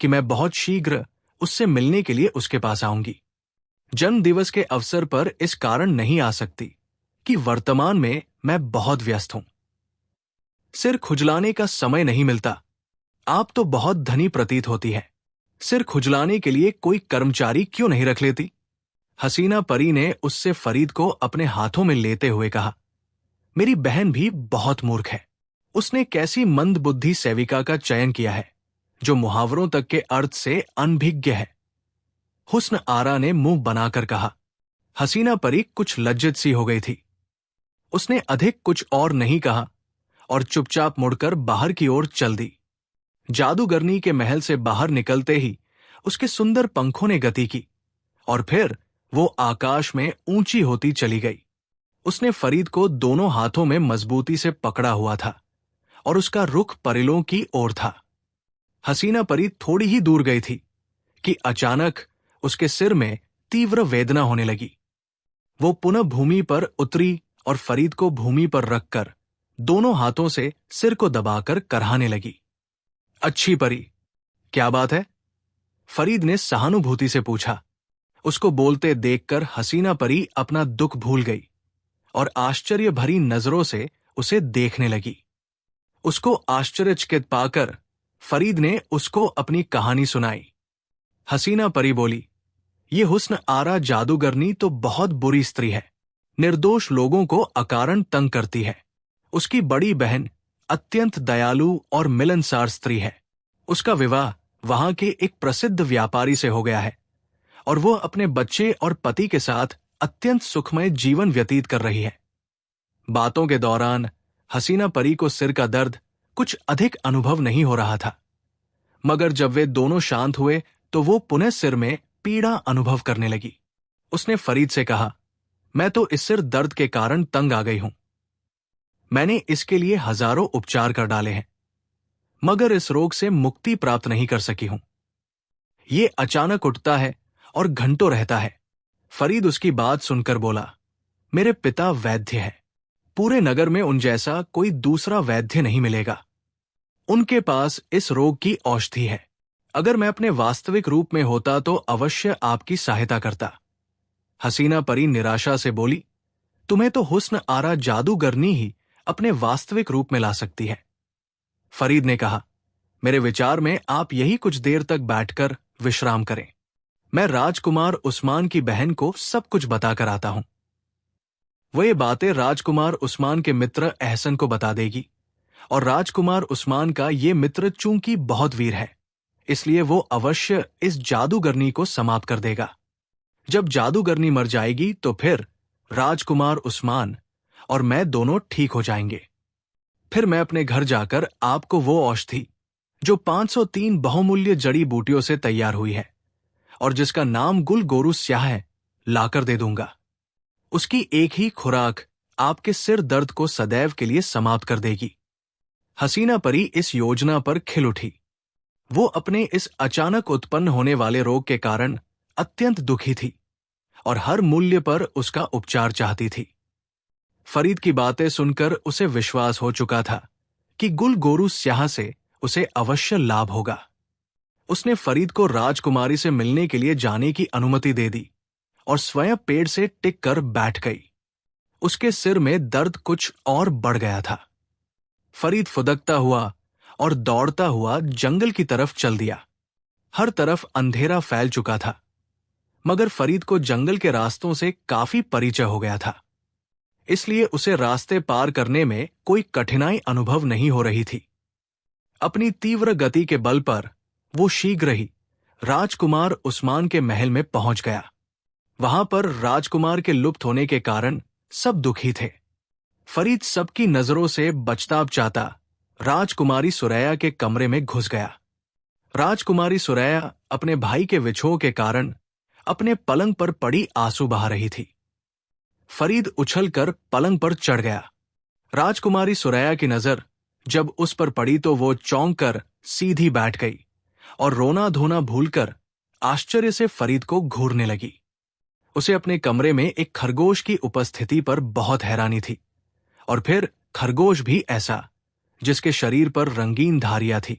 Speaker 1: कि मैं बहुत शीघ्र उससे मिलने के लिए उसके पास आऊंगी। जन्म दिवस के अवसर पर इस कारण नहीं आ सकती कि वर्तमान में मैं बहुत व्यस्त हूं। सिर खुजलाने का समय नहीं मिलता। आप तो बहुत धनी प्रतीत होती है। सिर खुजलाने के लिए कोई कर्मचारी क्यों नहीं रख लेती? हसीना परी ने उससे फरीद को अपने हाथों में लेते हुए कहा। मेरी बहन भी बहुत मूर्ख है। उसने कैसी मंदबुद्धि सेविका का चयन किया है जो मुहावरों तक के अर्थ से अनभिज्ञ है। हुस्न आरा ने मुंह बनाकर कहा। हसीना परी कुछ लज्जित सी हो गई थी। उसने अधिक कुछ और नहीं कहा और चुपचाप मुड़कर बाहर की ओर चल दी। जादूगरनी के महल से बाहर निकलते ही उसके सुंदर पंखों ने गति की और फिर वो आकाश में ऊंची होती चली गई। उसने फरीद को दोनों हाथों में मजबूती से पकड़ा हुआ था और उसका रुख परिलों की ओर था। हसीना परी थोड़ी ही दूर गई थी कि अचानक उसके सिर में तीव्र वेदना होने लगी। वो पुनः भूमि पर उतरी और फरीद को भूमि पर रखकर दोनों हाथों से सिर को दबाकर करहाने लगी। अच्छी परी, क्या बात है? फरीद ने सहानुभूति से पूछा। उसको बोलते देखकर हसीना परी अपना दुख भूल गई और आश्चर्य भरी नजरों से उसे देखने लगी। उसको आश्चर्यचकित पाकर फरीद ने उसको अपनी कहानी सुनाई। हसीना परी बोली, ये हुस्न आरा जादूगरनी तो बहुत बुरी स्त्री है। निर्दोष लोगों को अकारण तंग करती है। उसकी बड़ी बहन अत्यंत दयालु और मिलनसार स्त्री है। उसका विवाह वहां के एक प्रसिद्ध व्यापारी से हो गया है और वो अपने बच्चे और पति के साथ अत्यंत सुखमय जीवन व्यतीत कर रही है। बातों के दौरान हसीना परी को सिर का दर्द कुछ अधिक अनुभव नहीं हो रहा था, मगर जब वे दोनों शांत हुए तो वो पुनः सिर में पीड़ा अनुभव करने लगी। उसने फरीद से कहा, मैं तो इस सिर दर्द के कारण तंग आ गई हूं। मैंने इसके लिए हजारों उपचार कर डाले हैं, मगर इस रोग से मुक्ति प्राप्त नहीं कर सकी हूं। ये अचानक उठता है और घंटों रहता है। फरीद उसकी बात सुनकर बोला, मेरे पिता वैद्य है। पूरे नगर में उन जैसा कोई दूसरा वैद्य नहीं मिलेगा। उनके पास इस रोग की औषधि है। अगर मैं अपने वास्तविक रूप में होता तो अवश्य आपकी सहायता करता। हसीना परी निराशा से बोली, तुम्हें तो हुस्न आरा जादूगरनी ही अपने वास्तविक रूप में ला सकती है। फरीद ने कहा, मेरे विचार में आप यही कुछ देर तक बैठकर विश्राम करें। मैं राजकुमार उस्मान की बहन को सब कुछ बताकर आता हूं। वो ये बातें राजकुमार उस्मान के मित्र एहसन को बता देगी और राजकुमार उस्मान का ये मित्र चूंकि बहुत वीर है, इसलिए वो अवश्य इस जादूगरनी को समाप्त कर देगा। जब जादूगरनी मर जाएगी तो फिर राजकुमार उस्मान और मैं दोनों ठीक हो जाएंगे। फिर मैं अपने घर जाकर आपको वो औषधि जो 503 बहुमूल्य जड़ी बूटियों से तैयार हुई है और जिसका नाम गुल गोरू स्याह है, लाकर दे दूंगा। उसकी एक ही खुराक आपके सिर दर्द को सदैव के लिए समाप्त कर देगी। हसीना परी इस योजना पर खिल उठी। वो अपने इस अचानक उत्पन्न होने वाले रोग के कारण अत्यंत दुखी थी और हर मूल्य पर उसका उपचार चाहती थी। फरीद की बातें सुनकर उसे विश्वास हो चुका था कि गुल गोरू स्याह से उसे अवश्य लाभ होगा। उसने फरीद को राजकुमारी से मिलने के लिए जाने की अनुमति दे दी और स्वयं पेड़ से टिक कर बैठ गई। उसके सिर में दर्द कुछ और बढ़ गया था। फरीद फुदकता हुआ और दौड़ता हुआ जंगल की तरफ चल दिया। हर तरफ अंधेरा फैल चुका था, मगर फरीद को जंगल के रास्तों से काफी परिचय हो गया था, इसलिए उसे रास्ते पार करने में कोई कठिनाई अनुभव नहीं हो रही थी। अपनी तीव्र गति के बल पर वो शीघ्र ही राजकुमार उस्मान के महल में पहुंच गया। वहां पर राजकुमार के लुप्त होने के कारण सब दुखी थे। फरीद सबकी नजरों से बचताब चाहता राजकुमारी सुरैया के कमरे में घुस गया। राजकुमारी सुरैया अपने भाई के विछोह के कारण अपने पलंग पर पड़ी आंसू बहा रही थी। फरीद उछलकर पलंग पर चढ़ गया। राजकुमारी सुरैया की नजर जब उस पर पड़ी तो वो चौंक कर सीधी बैठ गई और रोना धोना भूलकर आश्चर्य से फरीद को घूरने लगी। उसे अपने कमरे में एक खरगोश की उपस्थिति पर बहुत हैरानी थी, और फिर खरगोश भी ऐसा जिसके शरीर पर रंगीन धारियां थी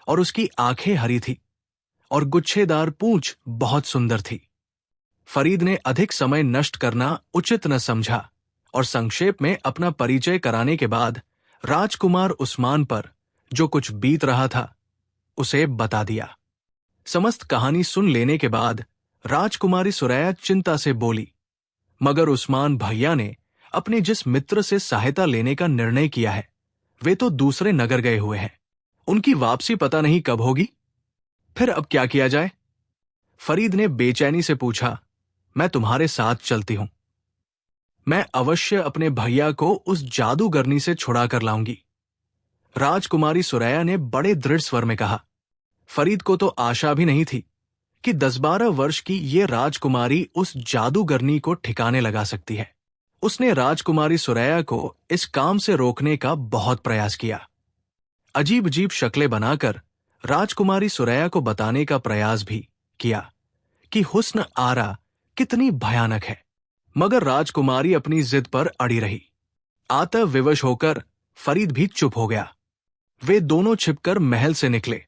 Speaker 1: और उसकी आंखें हरी थी और गुच्छेदार पूंछ बहुत सुंदर थी। फरीद ने अधिक समय नष्ट करना उचित न समझा और संक्षेप में अपना परिचय कराने के बाद राजकुमार उस्मान पर जो कुछ बीत रहा था उसे बता दिया। समस्त कहानी सुन लेने के बाद राजकुमारी सुरैया चिंता से बोली, मगर उस्मान भैया ने अपने जिस मित्र से सहायता लेने का निर्णय किया है वे तो दूसरे नगर गए हुए हैं। उनकी वापसी पता नहीं कब होगी। फिर अब क्या किया जाए? फरीद ने बेचैनी से पूछा। मैं तुम्हारे साथ चलती हूं। मैं अवश्य अपने भैया को उस जादूगरनी से छुड़ा कर लाऊंगी, राजकुमारी सुरैया ने बड़े दृढ़ स्वर में कहा। फरीद को तो आशा भी नहीं थी कि 10-12 वर्ष की ये राजकुमारी उस जादूगरनी को ठिकाने लगा सकती है। उसने राजकुमारी सुरैया को इस काम से रोकने का बहुत प्रयास किया। अजीब अजीब शक्लें बनाकर राजकुमारी सुरैया को बताने का प्रयास भी किया कि हुस्न आरा कितनी भयानक है, मगर राजकुमारी अपनी जिद पर अड़ी रही। आतव विवश होकर फरीद भी चुप हो गया। वे दोनों छिपकर महल से निकले।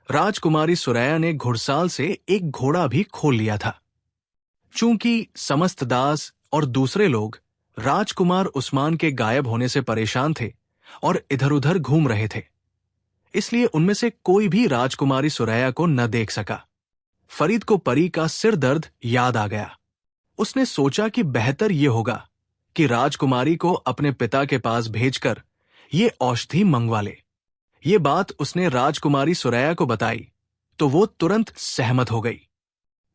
Speaker 1: राजकुमारी सुरैया ने घुड़साल से एक घोड़ा भी खोल लिया था। चूंकि समस्त दास और दूसरे लोग राजकुमार उस्मान के गायब होने से परेशान थे और इधर-उधर घूम रहे थे, इसलिए उनमें से कोई भी राजकुमारी सुरैया को न देख सका। फरीद को परी का सिर दर्द याद आ गया। उसने सोचा कि बेहतर ये होगा कि राजकुमारी को अपने पिता के पास भेजकर ये औषधि मंगवा ले। ये बात उसने राजकुमारी सुरैया को बताई तो वो तुरंत सहमत हो गई।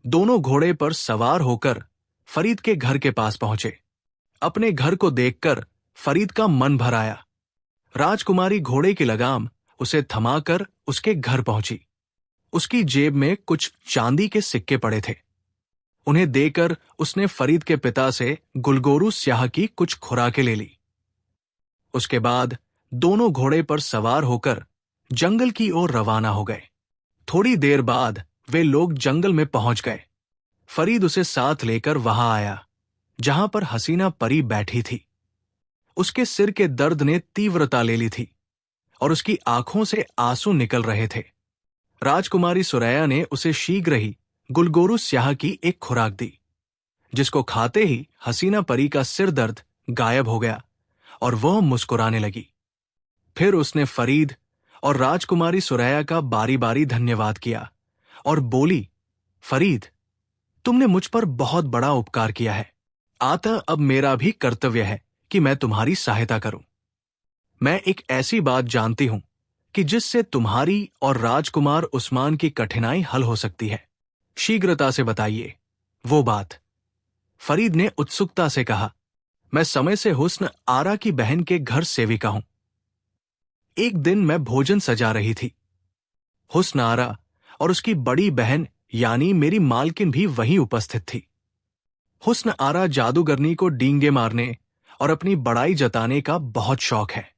Speaker 1: दोनों घोड़े पर सवार होकर फरीद के घर के पास पहुंचे। अपने घर को देखकर फरीद का मन भर आया। राजकुमारी घोड़े की लगाम उसे थमाकर उसके घर पहुंची। उसकी जेब में कुछ चांदी के सिक्के पड़े थे। उन्हें देकर उसने फरीद के पिता से गुलगोरू स्याह की कुछ खुराकें ले ली। उसके बाद दोनों घोड़े पर सवार होकर जंगल की ओर रवाना हो गए। थोड़ी देर बाद वे लोग जंगल में पहुंच गए। फरीद उसे साथ लेकर वहां आया जहां पर हसीना परी बैठी थी। उसके सिर के दर्द ने तीव्रता ले ली थी और उसकी आंखों से आंसू निकल रहे थे। राजकुमारी सुरैया ने उसे शीघ्र ही गुलगोरू स्याह की एक खुराक दी, जिसको खाते ही हसीना परी का सिर दर्द गायब हो गया और वह मुस्कुराने लगी। फिर उसने फरीद और राजकुमारी सुरैया का बारी बारी धन्यवाद किया और बोली, फरीद, तुमने मुझ पर बहुत बड़ा उपकार किया है। अतः अब मेरा भी कर्तव्य है कि मैं तुम्हारी सहायता करूं। मैं एक ऐसी बात जानती हूं कि जिससे तुम्हारी और राजकुमार उस्मान की कठिनाई हल हो सकती है। शीघ्रता से बताइए वो बात। फरीद ने उत्सुकता से कहा। मैं समय से हुस्न आरा की बहन के घर सेविका हूं। एक दिन मैं भोजन सजा रही थी। हुस्न आरा और उसकी बड़ी बहन यानी मेरी मालकिन भी वहीं उपस्थित थी। हुस्न आरा जादूगरनी को डींगे मारने और अपनी बड़ाई जताने का बहुत शौक है।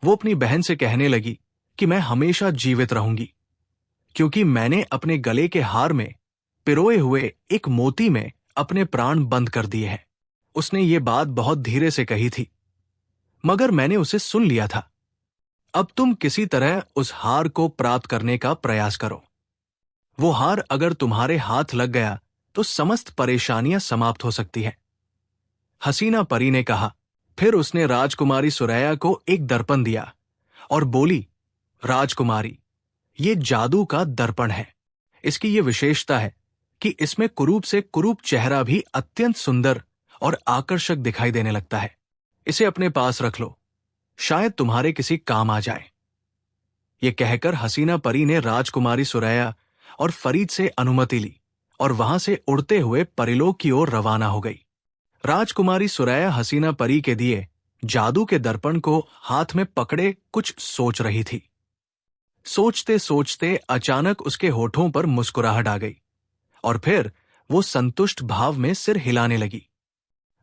Speaker 1: वो अपनी बहन से कहने लगी कि मैं हमेशा जीवित रहूंगी, क्योंकि मैंने अपने गले के हार में पिरोए हुए एक मोती में अपने प्राण बंद कर दिए हैं। उसने ये बात बहुत धीरे से कही थी, मगर मैंने उसे सुन लिया था। अब तुम किसी तरह उस हार को प्राप्त करने का प्रयास करो। वो हार अगर तुम्हारे हाथ लग गया तो समस्त परेशानियां समाप्त हो सकती हैं। हसीना परी ने कहा। फिर उसने राजकुमारी सुरैया को एक दर्पण दिया और बोली, राजकुमारी, ये जादू का दर्पण है। इसकी ये विशेषता है कि इसमें कुरूप से कुरूप चेहरा भी अत्यंत सुंदर और आकर्षक दिखाई देने लगता है। इसे अपने पास रख लो, शायद तुम्हारे किसी काम आ जाए। ये कहकर हसीना परी ने राजकुमारी सुरैया और फरीद से अनुमति ली और वहां से उड़ते हुए परिलोक की ओर रवाना हो गई। राजकुमारी सुरैया हसीना परी के दिए जादू के दर्पण को हाथ में पकड़े कुछ सोच रही थी। सोचते सोचते अचानक उसके होठों पर मुस्कुराहट आ गई और फिर वो संतुष्ट भाव में सिर हिलाने लगी।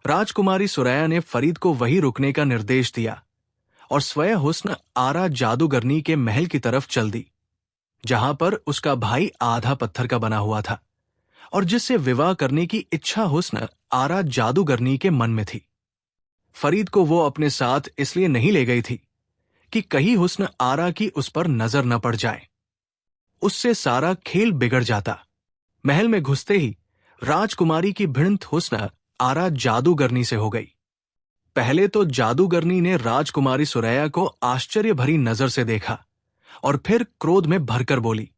Speaker 1: राजकुमारी सुरैया ने फरीद को वहीं रुकने का निर्देश दिया और स्वयं हुस्न आरा जादूगरनी के महल की तरफ चल दी, जहां पर उसका भाई आधा पत्थर का बना हुआ था और जिससे विवाह करने की इच्छा हुस्न आरा जादूगरनी के मन में थी। फरीद को वो अपने साथ इसलिए नहीं ले गई थी कि कहीं हुस्न आरा की उस पर नजर न पड़ जाए। उससे सारा खेल बिगड़ जाता। महल में घुसते ही राजकुमारी की भिड़ंत हुस्न आरा जादूगरनी से हो गई। पहले तो जादूगरनी ने राजकुमारी सुरैया को आश्चर्य भरी नजर से देखा और फिर क्रोध में भरकर बोली,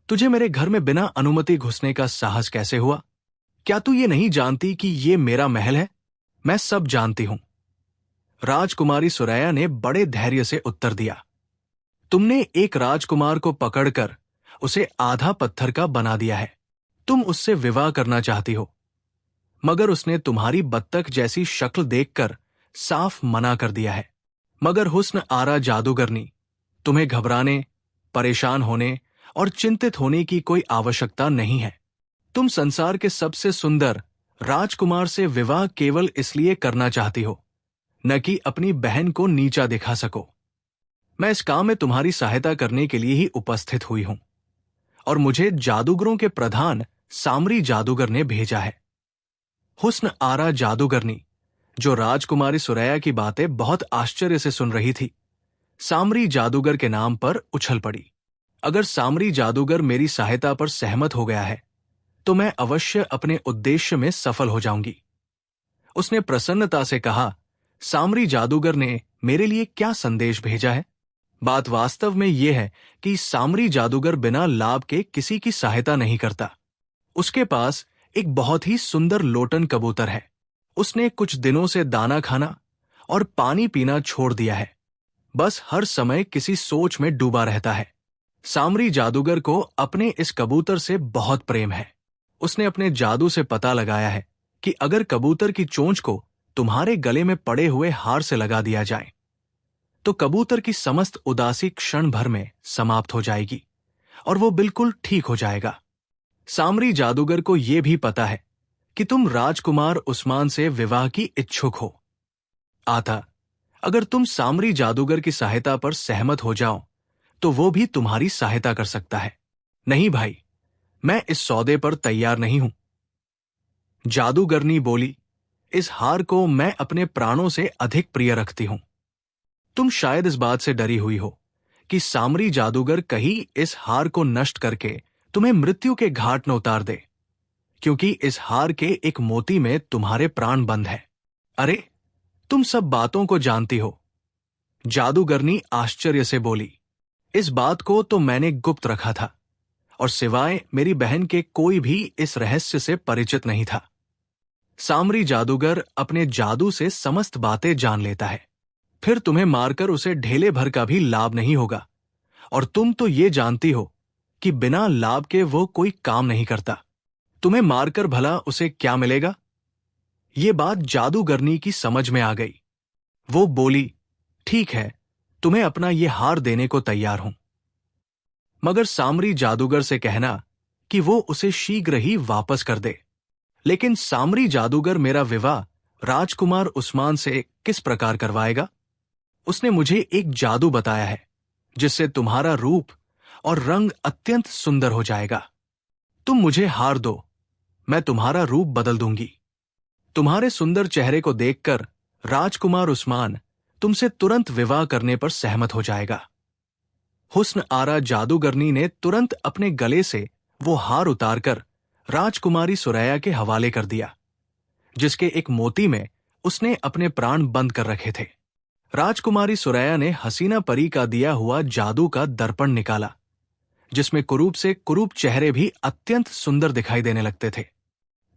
Speaker 1: तुझे मेरे घर में बिना अनुमति घुसने का साहस कैसे हुआ? क्या तू ये नहीं जानती कि ये मेरा महल है? मैं सब जानती हूं। राजकुमारी सुरैया ने बड़े धैर्य से उत्तर दिया, तुमने एक राजकुमार को पकड़कर उसे आधा पत्थर का बना दिया है। तुम उससे विवाह करना चाहती हो, मगर उसने तुम्हारी बत्तख जैसी शक्ल देखकर साफ मना कर दिया है। मगर हुस्न आरा जादूगरनी, तुम्हें घबराने, परेशान होने और चिंतित होने की कोई आवश्यकता नहीं है। तुम संसार के सबसे सुंदर राजकुमार से विवाह केवल इसलिए करना चाहती हो, न कि अपनी बहन को नीचा दिखा सको। मैं इस काम में तुम्हारी सहायता करने के लिए ही उपस्थित हुई हूं, और मुझे जादूगरों के प्रधान सामरी जादूगर ने भेजा है। हुस्न आरा जादूगरनी, जो राजकुमारी सुरैया की बातें बहुत आश्चर्य से सुन रही थी, सामरी जादूगर के नाम पर उछल पड़ी। अगर सामरी जादूगर मेरी सहायता पर सहमत हो गया है तो मैं अवश्य अपने उद्देश्य में सफल हो जाऊंगी। उसने प्रसन्नता से कहा, सामरी जादूगर ने मेरे लिए क्या संदेश भेजा है? बात वास्तव में यह है कि सामरी जादूगर बिना लाभ के किसी की सहायता नहीं करता। उसके पास एक बहुत ही सुंदर लोटन कबूतर है। उसने कुछ दिनों से दाना खाना और पानी पीना छोड़ दिया है। बस हर समय किसी सोच में डूबा रहता है। सामरी जादूगर को अपने इस कबूतर से बहुत प्रेम है। उसने अपने जादू से पता लगाया है कि अगर कबूतर की चोंच को तुम्हारे गले में पड़े हुए हार से लगा दिया जाए तो कबूतर की समस्त उदासी क्षण भर में समाप्त हो जाएगी और वो बिल्कुल ठीक हो जाएगा। सामरी जादूगर को यह भी पता है कि तुम राजकुमार उस्मान से विवाह की इच्छुक हो। आता, अगर तुम सामरी जादूगर की सहायता पर सहमत हो जाओ तो वो भी तुम्हारी सहायता कर सकता है। नहीं भाई, मैं इस सौदे पर तैयार नहीं हूं। जादूगरनी बोली, इस हार को मैं अपने प्राणों से अधिक प्रिय रखती हूं। तुम शायद इस बात से डरी हुई हो कि सामरी जादूगर कहीं इस हार को नष्ट करके तुम्हें मृत्यु के घाट न उतार दे, क्योंकि इस हार के एक मोती में तुम्हारे प्राण बंद है। अरे, तुम सब बातों को जानती हो। जादूगरनी आश्चर्य से बोली, इस बात को तो मैंने गुप्त रखा था और सिवाय मेरी बहन के कोई भी इस रहस्य से परिचित नहीं था। सामरी जादूगर अपने जादू से समस्त बातें जान लेता है। फिर तुम्हें मारकर उसे ढेले भर का भी लाभ नहीं होगा, और तुम तो ये जानती हो कि बिना लाभ के वो कोई काम नहीं करता। तुम्हें मारकर भला उसे क्या मिलेगा? ये बात जादूगरनी की समझ में आ गई। वो बोली, ठीक है, तुम्हें अपना ये हार देने को तैयार हूं, मगर सामरी जादूगर से कहना कि वो उसे शीघ्र ही वापस कर दे। लेकिन सामरी जादूगर मेरा विवाह राजकुमार उस्मान से किस प्रकार करवाएगा? उसने मुझे एक जादू बताया है जिससे तुम्हारा रूप और रंग अत्यंत सुंदर हो जाएगा। तुम मुझे हार दो, मैं तुम्हारा रूप बदल दूंगी। तुम्हारे सुंदर चेहरे को देखकर राजकुमार उस्मान तुमसे तुरंत विवाह करने पर सहमत हो जाएगा। हुस्न आरा जादूगरनी ने तुरंत अपने गले से वो हार उतारकर राजकुमारी सुरैया के हवाले कर दिया, जिसके एक मोती में उसने अपने प्राण बंद कर रखे थे। राजकुमारी सुरैया ने हसीना परी का दिया हुआ जादू का दर्पण निकाला, जिसमें कुरूप से कुरूप चेहरे भी अत्यंत सुंदर दिखाई देने लगते थे।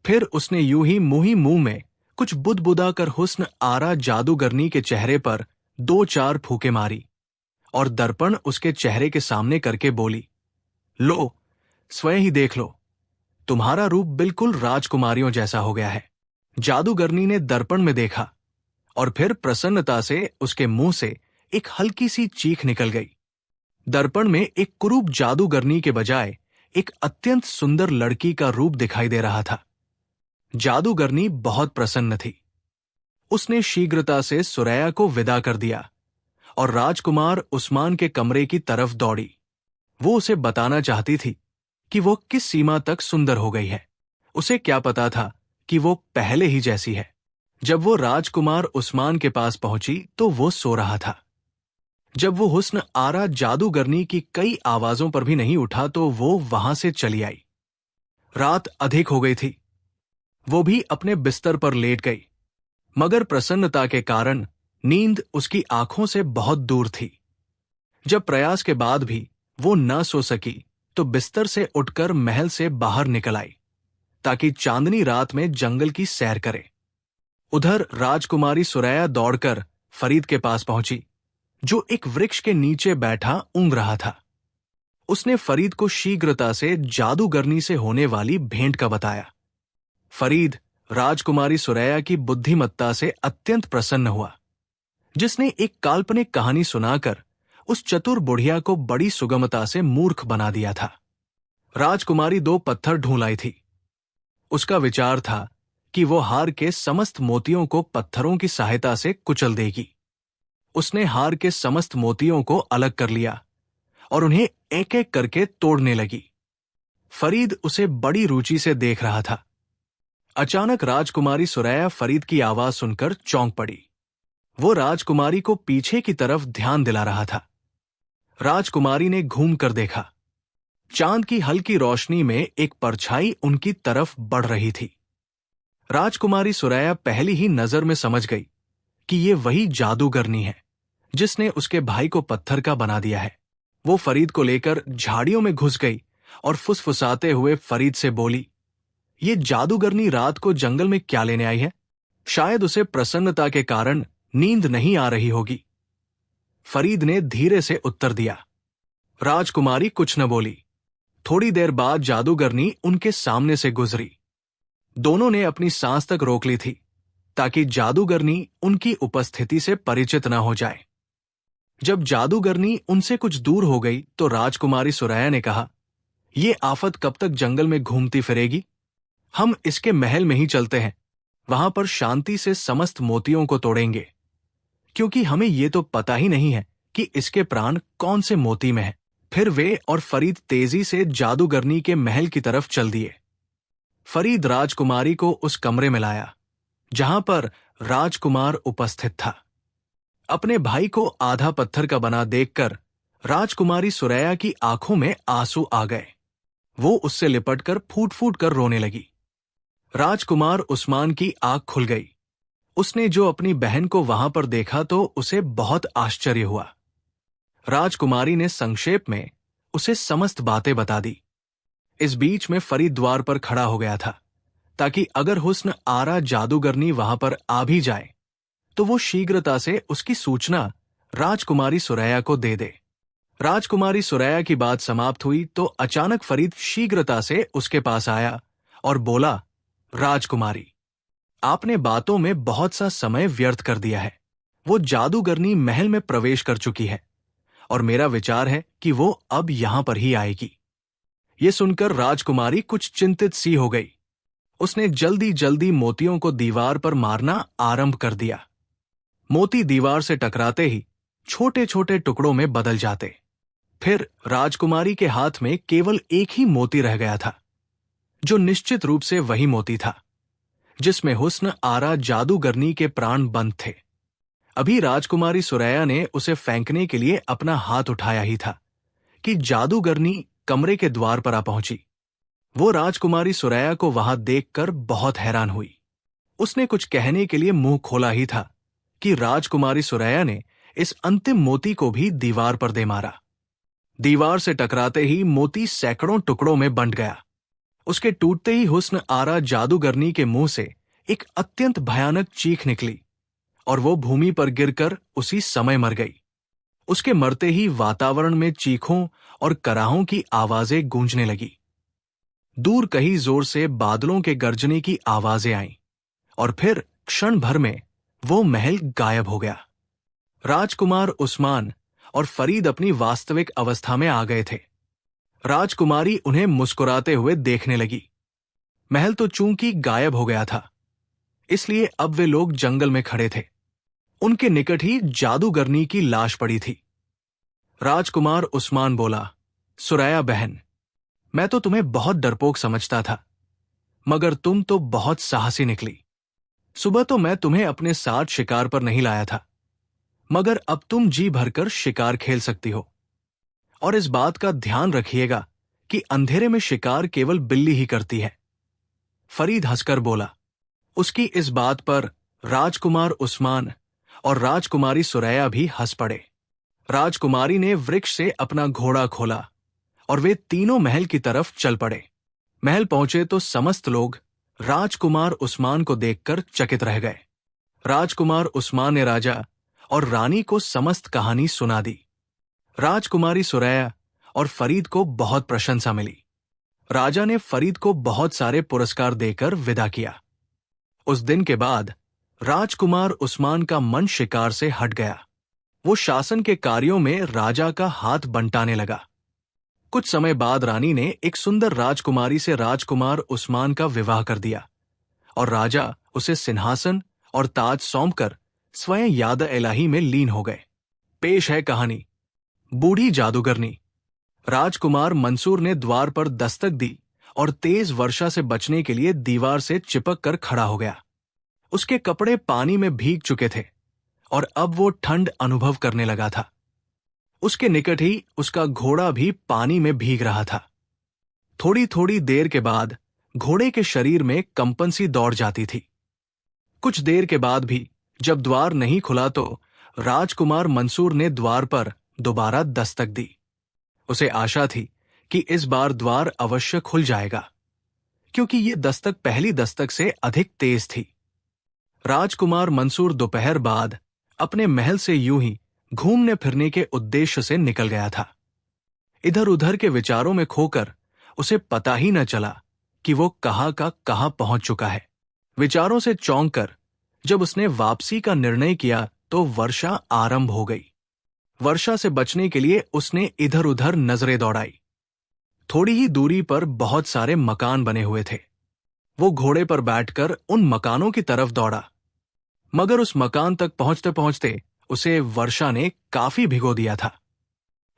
Speaker 1: फिर उसने यूं ही मुंह में कुछ बुदबुदा कर हुस्न आरा जादूगरनी के चेहरे पर 2-4 फूंके मारी और दर्पण उसके चेहरे के सामने करके बोली, लो, स्वयं ही देख लो, तुम्हारा रूप बिल्कुल राजकुमारियों जैसा हो गया है। जादूगरनी ने दर्पण में देखा और फिर प्रसन्नता से उसके मुंह से एक हल्की सी चीख निकल गई। दर्पण में एक कुरूप जादूगरनी के बजाय एक अत्यंत सुंदर लड़की का रूप दिखाई दे रहा था। जादूगरनी बहुत प्रसन्न थी। उसने शीघ्रता से सुरैया को विदा कर दिया और राजकुमार उस्मान के कमरे की तरफ दौड़ी। वो उसे बताना चाहती थी कि वो किस सीमा तक सुंदर हो गई है। उसे क्या पता था कि वो पहले ही जैसी है। जब वो राजकुमार उस्मान के पास पहुंची तो वो सो रहा था। जब वो हुस्न आरा जादूगरनी की कई आवाजों पर भी नहीं उठा तो वो वहां से चली आई। रात अधिक हो गई थी। वो भी अपने बिस्तर पर लेट गई। मगर प्रसन्नता के कारण नींद उसकी आंखों से बहुत दूर थी। जब प्रयास के बाद भी वो न सो सकी तो बिस्तर से उठकर महल से बाहर निकल आई ताकि चांदनी रात में जंगल की सैर करे। उधर राजकुमारी सुरैया दौड़कर फरीद के पास पहुंची, जो एक वृक्ष के नीचे बैठा ऊँघ रहा था। उसने फरीद को शीघ्रता से जादूगरनी से होने वाली भेंट का बताया। फरीद राजकुमारी सुरैया की बुद्धिमत्ता से अत्यंत प्रसन्न हुआ, जिसने एक काल्पनिक कहानी सुनाकर उस चतुर बुढ़िया को बड़ी सुगमता से मूर्ख बना दिया था। राजकुमारी 2 पत्थर ढूंढ लाई थी। उसका विचार था कि वो हार के समस्त मोतियों को पत्थरों की सहायता से कुचल देगी। उसने हार के समस्त मोतियों को अलग कर लिया और उन्हें एक एक करके तोड़ने लगी। फरीद उसे बड़ी रुचि से देख रहा था। अचानक राजकुमारी सुरैया फरीद की आवाज सुनकर चौंक पड़ी। वो राजकुमारी को पीछे की तरफ ध्यान दिला रहा था। राजकुमारी ने घूम कर देखा। चांद की हल्की रोशनी में एक परछाई उनकी तरफ बढ़ रही थी। राजकुमारी सुरैया पहली ही नजर में समझ गई कि ये वही जादूगरनी है जिसने उसके भाई को पत्थर का बना दिया है। वो फरीद को लेकर झाड़ियों में घुस गई और फुसफुसाते हुए फरीद से बोली, ये जादूगरनी रात को जंगल में क्या लेने आई है? शायद उसे प्रसन्नता के कारण नींद नहीं आ रही होगी। फरीद ने धीरे से उत्तर दिया। राजकुमारी कुछ न बोली। थोड़ी देर बाद जादूगरनी उनके सामने से गुजरी। दोनों ने अपनी सांस तक रोक ली थी ताकि जादूगरनी उनकी उपस्थिति से परिचित न हो जाए। जब जादूगरनी उनसे कुछ दूर हो गई तो राजकुमारी सुरैया ने कहा, ये आफत कब तक जंगल में घूमती फिरेगी? हम इसके महल में ही चलते हैं। वहां पर शांति से समस्त मोतियों को तोड़ेंगे, क्योंकि हमें ये तो पता ही नहीं है कि इसके प्राण कौन से मोती में है। फिर वे और फरीद तेजी से जादूगरनी के महल की तरफ चल दिए। फरीद राजकुमारी को उस कमरे में लाया जहां पर राजकुमार उपस्थित था। अपने भाई को आधा पत्थर का बना देखकर राजकुमारी सुरैया की आंखों में आंसू आ गए। वो उससे लिपटकर फूट फूट कर रोने लगी। राजकुमार उस्मान की आंख खुल गई। उसने जो अपनी बहन को वहां पर देखा तो उसे बहुत आश्चर्य हुआ। राजकुमारी ने संक्षेप में उसे समस्त बातें बता दी। इस बीच में फरीद द्वार पर खड़ा हो गया था ताकि अगर हुस्न आरा जादूगरनी वहां पर आ भी जाए तो वो शीघ्रता से उसकी सूचना राजकुमारी सुरैया को दे दे। राजकुमारी सुरैया की बात समाप्त हुई तो अचानक फरीद शीघ्रता से उसके पास आया और बोला, राजकुमारी, आपने बातों में बहुत सा समय व्यर्थ कर दिया है। वो जादूगरनी महल में प्रवेश कर चुकी है और मेरा विचार है कि वो अब यहां पर ही आएगी। ये सुनकर राजकुमारी कुछ चिंतित सी हो गई। उसने जल्दी जल्दी मोतियों को दीवार पर मारना आरंभ कर दिया। मोती दीवार से टकराते ही छोटे छोटे टुकड़ों में बदल जाते। फिर राजकुमारी के हाथ में केवल एक ही मोती रह गया था, जो निश्चित रूप से वही मोती था जिसमें हुस्न आरा जादूगरनी के प्राण बंद थे। अभी राजकुमारी सुरैया ने उसे फेंकने के लिए अपना हाथ उठाया ही था कि जादूगरनी कमरे के द्वार पर आ पहुंची। वो राजकुमारी सुरैया को वहां देखकर बहुत हैरान हुई। उसने कुछ कहने के लिए मुंह खोला ही था कि राजकुमारी सुरैया ने इस अंतिम मोती को भी दीवार पर दे मारा। दीवार से टकराते ही मोती सैकड़ों टुकड़ों में बंट गया। उसके टूटते ही हुस्न आरा जादूगरनी के मुंह से एक अत्यंत भयानक चीख निकली और वो भूमि पर गिरकर उसी समय मर गई। उसके मरते ही वातावरण में चीखों और कराहों की आवाजें गूंजने लगी। दूर कहीं जोर से बादलों के गरजने की आवाजें आईं और फिर क्षण भर में वो महल गायब हो गया। राजकुमार उस्मान और फरीद अपनी वास्तविक अवस्था में आ गए थे। राजकुमारी उन्हें मुस्कुराते हुए देखने लगी। महल तो चूंकि गायब हो गया था, इसलिए अब वे लोग जंगल में खड़े थे। उनके निकट ही जादूगरनी की लाश पड़ी थी। राजकुमार उस्मान बोला, सुरैया बहन, मैं तो तुम्हें बहुत डरपोक समझता था, मगर तुम तो बहुत साहसी निकली। सुबह तो मैं तुम्हें अपने साथ शिकार पर नहीं लाया था, मगर अब तुम जी भरकर शिकार खेल सकती हो। और इस बात का ध्यान रखिएगा कि अंधेरे में शिकार केवल बिल्ली ही करती है। फरीद हंसकर बोला। उसकी इस बात पर राजकुमार उस्मान और राजकुमारी सुरैया भी हंस पड़े। राजकुमारी ने वृक्ष से अपना घोड़ा खोला और वे तीनों महल की तरफ चल पड़े। महल पहुंचे तो समस्त लोग राजकुमार उस्मान को देखकर चकित रह गए। राजकुमार उस्मान ने राजा और रानी को समस्त कहानी सुना दी। राजकुमारी सुरैया और फरीद को बहुत प्रशंसा मिली। राजा ने फरीद को बहुत सारे पुरस्कार देकर विदा किया। उस दिन के बाद राजकुमार उस्मान का मन शिकार से हट गया। वो शासन के कार्यों में राजा का हाथ बंटाने लगा। कुछ समय बाद रानी ने एक सुंदर राजकुमारी से राजकुमार उस्मान का विवाह कर दिया और राजा उसे सिंहासन और ताज सौंपकर स्वयं याद इलाही में लीन हो गए। पेश है कहानी बूढ़ी जादूगरनी। राजकुमार मंसूर ने द्वार पर दस्तक दी और तेज वर्षा से बचने के लिए दीवार से चिपक कर खड़ा हो गया। उसके कपड़े पानी में भीग चुके थे और अब वो ठंड अनुभव करने लगा था। उसके निकट ही उसका घोड़ा भी पानी में भीग रहा था। थोड़ी थोड़ी देर के बाद घोड़े के शरीर में कंपन सी दौड़ जाती थी। कुछ देर के बाद भी जब द्वार नहीं खुला तो राजकुमार मंसूर ने द्वार पर दोबारा दस्तक दी। उसे आशा थी कि इस बार द्वार अवश्य खुल जाएगा, क्योंकि ये दस्तक पहली दस्तक से अधिक तेज थी। राजकुमार मंसूर दोपहर बाद अपने महल से यूं ही घूमने फिरने के उद्देश्य से निकल गया था। इधर उधर के विचारों में खोकर उसे पता ही न चला कि वो कहाँ का कहाँ पहुंच चुका है। विचारों से चौंक कर जब उसने वापसी का निर्णय किया तो वर्षा आरंभ हो गई। वर्षा से बचने के लिए उसने इधर उधर नजरें दौड़ाई। थोड़ी ही दूरी पर बहुत सारे मकान बने हुए थे। वो घोड़े पर बैठकर उन मकानों की तरफ दौड़ा, मगर उस मकान तक पहुंचते पहुंचते उसे वर्षा ने काफी भिगो दिया था।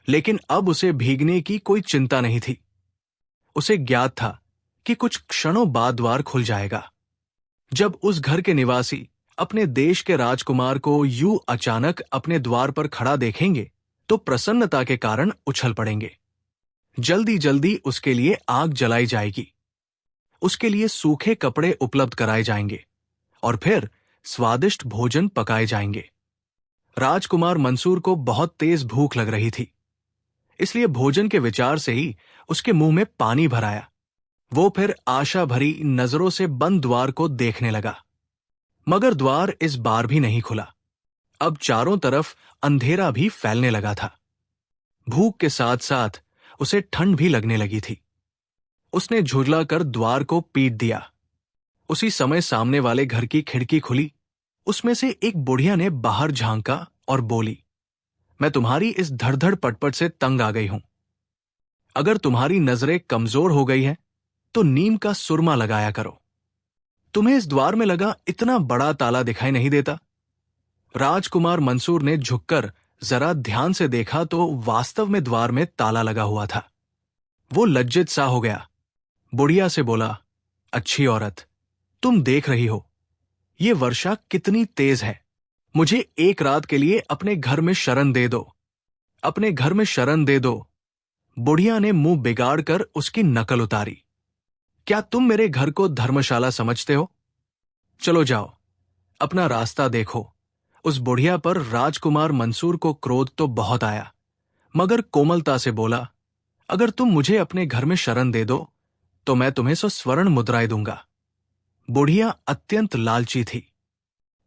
Speaker 1: लेकिन अब उसे भीगने की कोई चिंता नहीं थी। उसे ज्ञात था कि कुछ क्षणों बाद द्वार खुल जाएगा। जब उस घर के निवासी अपने देश के राजकुमार को यूं अचानक अपने द्वार पर खड़ा देखेंगे तो प्रसन्नता के कारण उछल पड़ेंगे। जल्दी जल्दी उसके लिए आग जलाई जाएगी, उसके लिए सूखे कपड़े उपलब्ध कराए जाएंगे और फिर स्वादिष्ट भोजन पकाए जाएंगे। राजकुमार मंसूर को बहुत तेज भूख लग रही थी, इसलिए भोजन के विचार से ही उसके मुंह में पानी भर आया। वो फिर आशा भरी नजरों से बंद द्वार को देखने लगा, मगर द्वार इस बार भी नहीं खुला। अब चारों तरफ अंधेरा भी फैलने लगा था। भूख के साथ साथ उसे ठंड भी लगने लगी थी। उसने झुरला कर द्वार को पीट दिया। उसी समय सामने वाले घर की खिड़की खुली। उसमें से एक बुढ़िया ने बाहर झांका और बोली, मैं तुम्हारी इस धड़धड़ पटपट से तंग आ गई हूं। अगर तुम्हारी नजरें कमजोर हो गई हैं तो नीम का सुरमा लगाया करो। तुम्हें इस द्वार में लगा इतना बड़ा ताला दिखाई नहीं देता? राजकुमार मंसूर ने झुककर जरा ध्यान से देखा तो वास्तव में द्वार में ताला लगा हुआ था। वो लज्जित सा हो गया। बुढ़िया से बोला, अच्छी औरत, तुम देख रही हो ये वर्षा कितनी तेज है। मुझे एक रात के लिए अपने घर में शरण दे दो, अपने घर में शरण दे दो। बुढ़िया ने मुंह बिगाड़ कर उसकी नकल उतारी। क्या तुम मेरे घर को धर्मशाला समझते हो? चलो जाओ, अपना रास्ता देखो। उस बुढ़िया पर राजकुमार मंसूर को क्रोध तो बहुत आया, मगर कोमलता से बोला, अगर तुम मुझे अपने घर में शरण दे दो तो मैं तुम्हें 100 स्वर्ण मुद्राएं दूंगा। बुढ़िया अत्यंत लालची थी।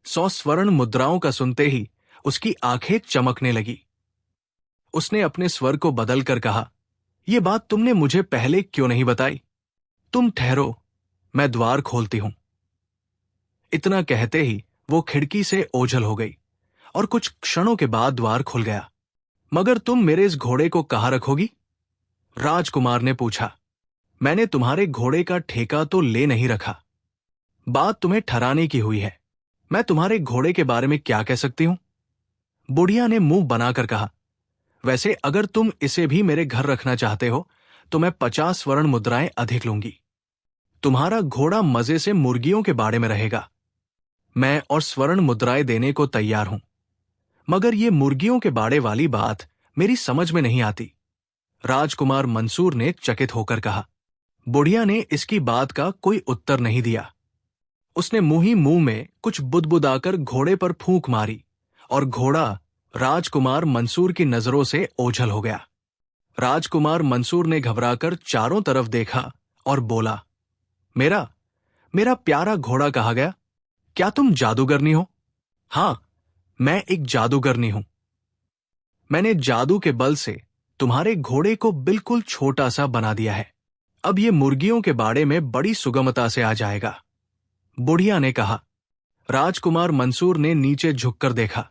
Speaker 1: 100 स्वर्ण मुद्राओं का सुनते ही उसकी आंखें चमकने लगी। उसने अपने स्वर को बदलकर कहा, यह बात तुमने मुझे पहले क्यों नहीं बताई? तुम ठहरो, मैं द्वार खोलती हूं। इतना कहते ही वो खिड़की से ओझल हो गई और कुछ क्षणों के बाद द्वार खुल गया। मगर तुम मेरे इस घोड़े को कहाँ रखोगी? राजकुमार ने पूछा। मैंने तुम्हारे घोड़े का ठेका तो ले नहीं रखा, बात तुम्हें ठहराने की हुई है। मैं तुम्हारे घोड़े के बारे में क्या कह सकती हूं? बुढ़िया ने मुंह बनाकर कहा, वैसे अगर तुम इसे भी मेरे घर रखना चाहते हो तो मैं 50 स्वर्ण मुद्राएं अधिक लूंगी। तुम्हारा घोड़ा मजे से मुर्गियों के बाड़े में रहेगा। मैं और स्वर्ण मुद्राएं देने को तैयार हूं, मगर ये मुर्गियों के बाड़े वाली बात मेरी समझ में नहीं आती। राजकुमार मंसूर ने चकित होकर कहा। बुढ़िया ने इसकी बात का कोई उत्तर नहीं दिया। उसने मुंह ही मुंह में कुछ बुदबुदाकर घोड़े पर फूंक मारी और घोड़ा राजकुमार मंसूर की नजरों से ओझल हो गया। राजकुमार मंसूर ने घबराकर चारों तरफ देखा और बोला, मेरा मेरा प्यारा घोड़ा कहाँ गया? क्या तुम जादूगरनी हो? हाँ, मैं एक जादूगरनी हूं। मैंने जादू के बल से तुम्हारे घोड़े को बिल्कुल छोटा सा बना दिया है। अब ये मुर्गियों के बाड़े में बड़ी सुगमता से आ जाएगा। बुढ़िया ने कहा। राजकुमार मंसूर ने नीचे झुककर देखा।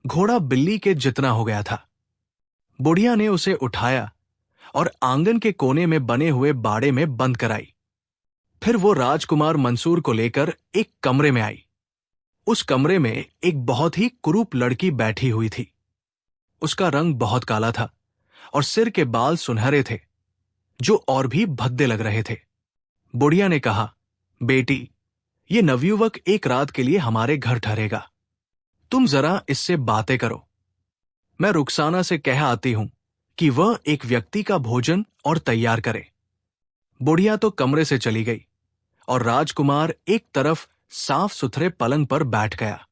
Speaker 1: घोड़ा बिल्ली के जितना हो गया था। बुढ़िया ने उसे उठाया और आंगन के कोने में बने हुए बाड़े में बंद कराई। फिर वो राजकुमार मंसूर को लेकर एक कमरे में आई। उस कमरे में एक बहुत ही कुरूप लड़की बैठी हुई थी। उसका रंग बहुत काला था और सिर के बाल सुनहरे थे, जो और भी भद्दे लग रहे थे। बुढ़िया ने कहा, बेटी, ये नवयुवक एक रात के लिए हमारे घर ठहरेगा। तुम जरा इससे बातें करो। मैं रुखसाना से कह आती हूं कि वह एक व्यक्ति का भोजन और तैयार करे। बुढ़िया तो कमरे से चली गई और राजकुमार एक तरफ साफ सुथरे पलंग पर बैठ गया।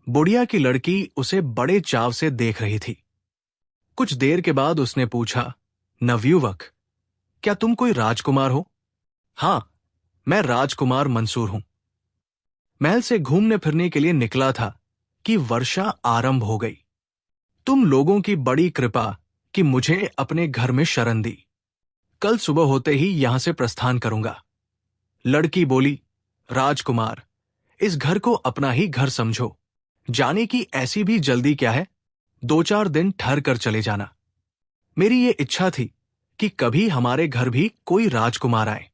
Speaker 1: बुढ़िया की लड़की उसे बड़े चाव से देख रही थी। कुछ देर के बाद उसने पूछा, नवयुवक, क्या तुम कोई राजकुमार हो? हां, मैं राजकुमार मंसूर हूं। महल से घूमने फिरने के लिए निकला था कि वर्षा आरंभ हो गई। तुम लोगों की बड़ी कृपा कि मुझे अपने घर में शरण दी। कल सुबह होते ही यहां से प्रस्थान करूंगा। लड़की बोली, राजकुमार, इस घर को अपना ही घर समझो। जाने की ऐसी भी जल्दी क्या है? 2-4 दिन ठहर कर चले जाना। मेरी ये इच्छा थी कि कभी हमारे घर भी कोई राजकुमार आए।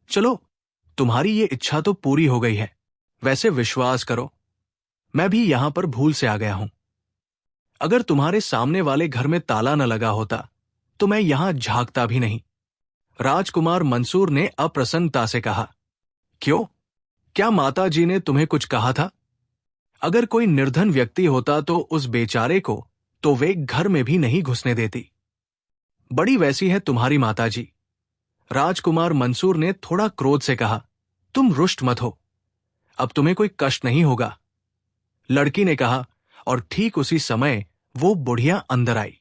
Speaker 1: चलो, तुम्हारी ये इच्छा तो पूरी हो गई है। वैसे विश्वास करो, मैं भी यहां पर भूल से आ गया हूं। अगर तुम्हारे सामने वाले घर में ताला न लगा होता तो मैं यहां झांकता भी नहीं। राजकुमार मंसूर ने अप्रसन्नता से कहा, क्यों? क्या माता जी ने तुम्हें कुछ कहा था? अगर कोई निर्धन व्यक्ति होता तो उस बेचारे को तो वे घर में भी नहीं घुसने देती। बड़ी वैसी है तुम्हारी माता जी। राजकुमार मंसूर ने थोड़ा क्रोध से कहा, तुम रुष्ट मत हो, अब तुम्हें कोई कष्ट नहीं होगा। लड़की ने कहा और ठीक उसी समय वो बुढ़िया अंदर आई।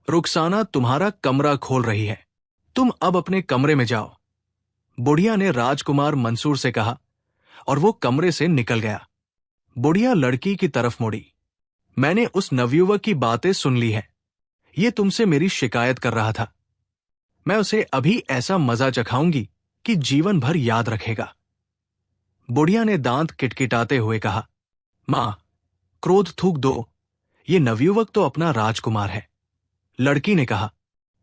Speaker 1: रुखसाना तुम्हारा कमरा खोल रही है, तुम अब अपने कमरे में जाओ। बुढ़िया ने राजकुमार मंसूर से कहा और वो कमरे से निकल गया। बुढ़िया लड़की की तरफ मुड़ी। मैंने उस नवयुवक की बातें सुन ली है। ये तुमसे मेरी शिकायत कर रहा था। मैं उसे अभी ऐसा मजा चखाऊंगी कि जीवन भर याद रखेगा। बुढ़िया ने दांत किटकिटाते हुए कहा, मां, क्रोध थूक दो, ये नवयुवक तो अपना राजकुमार है। लड़की ने कहा,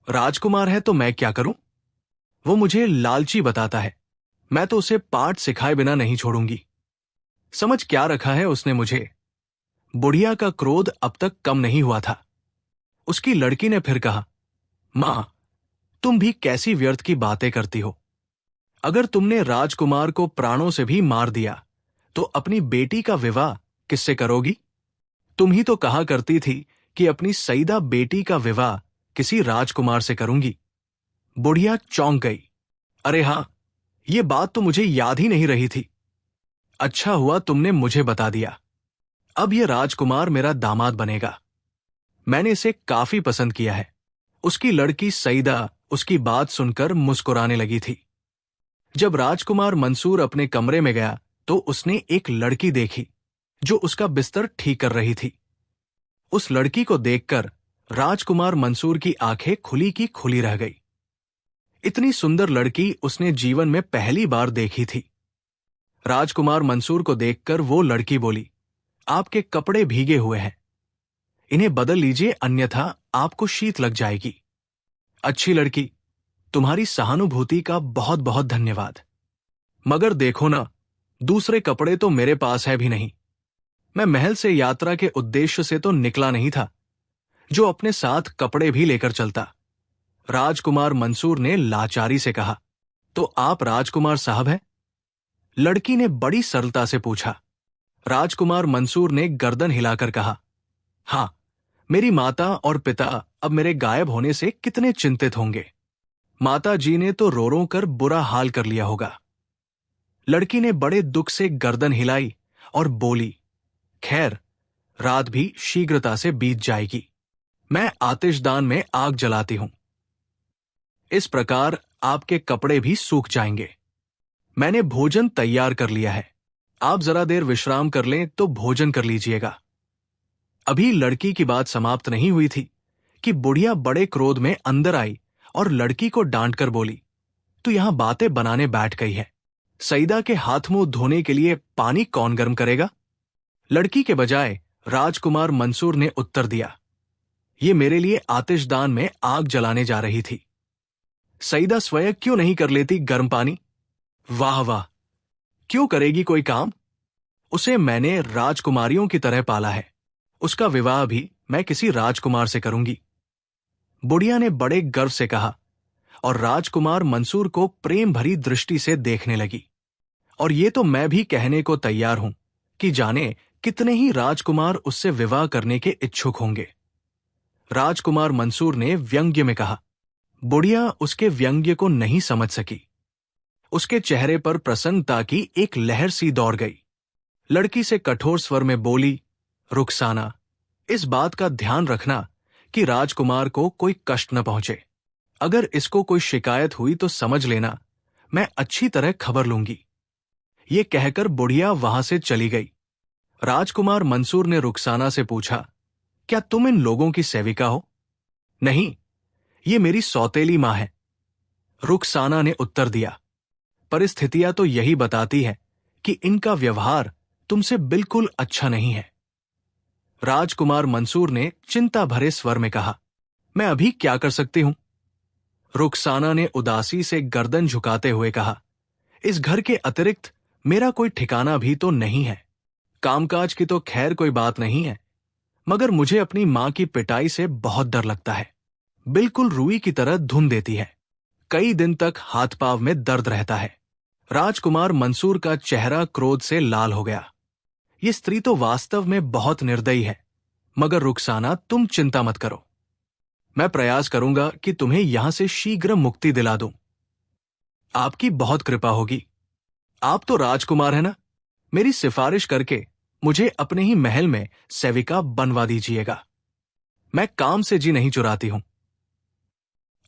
Speaker 1: राजकुमार है तो मैं क्या करूं? वो मुझे लालची बताता है। मैं तो उसे पाठ सिखाए बिना नहीं छोड़ूंगी। समझ क्या रखा है उसने मुझे? बुढ़िया का क्रोध अब तक कम नहीं हुआ था। उसकी लड़की ने फिर कहा, मां, तुम भी कैसी व्यर्थ की बातें करती हो। अगर तुमने राजकुमार को प्राणों से भी मार दिया तो अपनी बेटी का विवाह किससे करोगी? तुम ही तो कहा करती थी कि अपनी सईदा बेटी का विवाह किसी राजकुमार से करूंगी। बुढ़िया चौंक गई। अरे हां, ये बात तो मुझे याद ही नहीं रही थी। अच्छा हुआ तुमने मुझे बता दिया। अब यह राजकुमार मेरा दामाद बनेगा। मैंने इसे काफी पसंद किया है। उसकी लड़की सईदा उसकी बात सुनकर मुस्कुराने लगी थी। जब राजकुमार मंसूर अपने कमरे में गया तो उसने एक लड़की देखी जो उसका बिस्तर ठीक कर रही थी। उस लड़की को देखकर राजकुमार मंसूर की आंखें खुली की खुली रह गई। इतनी सुंदर लड़की उसने जीवन में पहली बार देखी थी। राजकुमार मंसूर को देखकर वो लड़की बोली, आपके कपड़े भीगे हुए हैं, इन्हें बदल लीजिए, अन्यथा आपको शीत लग जाएगी। अच्छी लड़की, तुम्हारी सहानुभूति का बहुत बहुत धन्यवाद। मगर देखो ना, दूसरे कपड़े तो मेरे पास है भी नहीं। मैं महल से यात्रा के उद्देश्य से तो निकला नहीं था, जो अपने साथ कपड़े भी लेकर चलता। राजकुमार मंसूर ने लाचारी से कहा, तो आप राजकुमार साहब हैं? लड़की ने बड़ी सरलता से पूछा। राजकुमार मंसूर ने गर्दन हिलाकर कहा, हां, मेरी माता और पिता अब मेरे गायब होने से कितने चिंतित होंगे। माता जी ने तो रो रो कर बुरा हाल कर लिया होगा। लड़की ने बड़े दुख से गर्दन हिलाई और बोली, खैर, रात भी शीघ्रता से बीत जाएगी। मैं आतिशदान में आग जलाती हूं। इस प्रकार आपके कपड़े भी सूख जाएंगे। मैंने भोजन तैयार कर लिया है। आप जरा देर विश्राम कर लें तो भोजन कर लीजिएगा। अभी लड़की की बात समाप्त नहीं हुई थी कि बुढ़िया बड़े क्रोध में अंदर आई और लड़की को डांट कर बोली, तू यहां बातें बनाने बैठ गई है। सईदा के हाथ मुंह धोने के लिए पानी कौन गर्म करेगा? लड़की के बजाय राजकुमार मंसूर ने उत्तर दिया, ये मेरे लिए आतिशदान में आग जलाने जा रही थी। सईदा स्वयं क्यों नहीं कर लेती गर्म पानी? वाह वाह, क्यों करेगी कोई काम? उसे मैंने राजकुमारियों की तरह पाला है। उसका विवाह भी मैं किसी राजकुमार से करूंगी। बुढ़िया ने बड़े गर्व से कहा और राजकुमार मंसूर को प्रेम भरी दृष्टि से देखने लगी। और ये तो मैं भी कहने को तैयार हूं कि जाने कितने ही राजकुमार उससे विवाह करने के इच्छुक होंगे। राजकुमार मंसूर ने व्यंग्य में कहा। बुढ़िया उसके व्यंग्य को नहीं समझ सकी। उसके चेहरे पर प्रसन्नता की एक लहर सी दौड़ गई। लड़की से कठोर स्वर में बोली, रुखसाना, इस बात का ध्यान रखना कि राजकुमार को कोई कष्ट न पहुंचे। अगर इसको कोई शिकायत हुई तो समझ लेना मैं अच्छी तरह खबर लूंगी। ये कहकर बुढ़िया वहां से चली गई। राजकुमार मंसूर ने रुखसाना से पूछा, क्या तुम इन लोगों की सेविका हो? नहीं, ये मेरी सौतेली मां है, रुखसाना ने उत्तर दिया। परिस्थितियां तो यही बताती है कि इनका व्यवहार तुमसे बिल्कुल अच्छा नहीं है। राजकुमार मंसूर ने चिंता भरे स्वर में कहा, मैं अभी क्या कर सकती हूं? रुखसाना ने उदासी से गर्दन झुकाते हुए कहा, इस घर के अतिरिक्त मेरा कोई ठिकाना भी तो नहीं है। कामकाज की तो खैर कोई बात नहीं है, मगर मुझे अपनी मां की पिटाई से बहुत डर लगता है। बिल्कुल रुई की तरह धुन देती है। कई दिन तक हाथ पांव में दर्द रहता है। राजकुमार मंसूर का चेहरा क्रोध से लाल हो गया। ये स्त्री तो वास्तव में बहुत निर्दयी है, मगर रुखसाना तुम चिंता मत करो। मैं प्रयास करूंगा कि तुम्हें यहां से शीघ्र मुक्ति दिला दूं। आपकी बहुत कृपा होगी। आप तो राजकुमार है ना, मेरी सिफारिश करके मुझे अपने ही महल में सेविका बनवा दीजिएगा। मैं काम से जी नहीं चुराती हूं।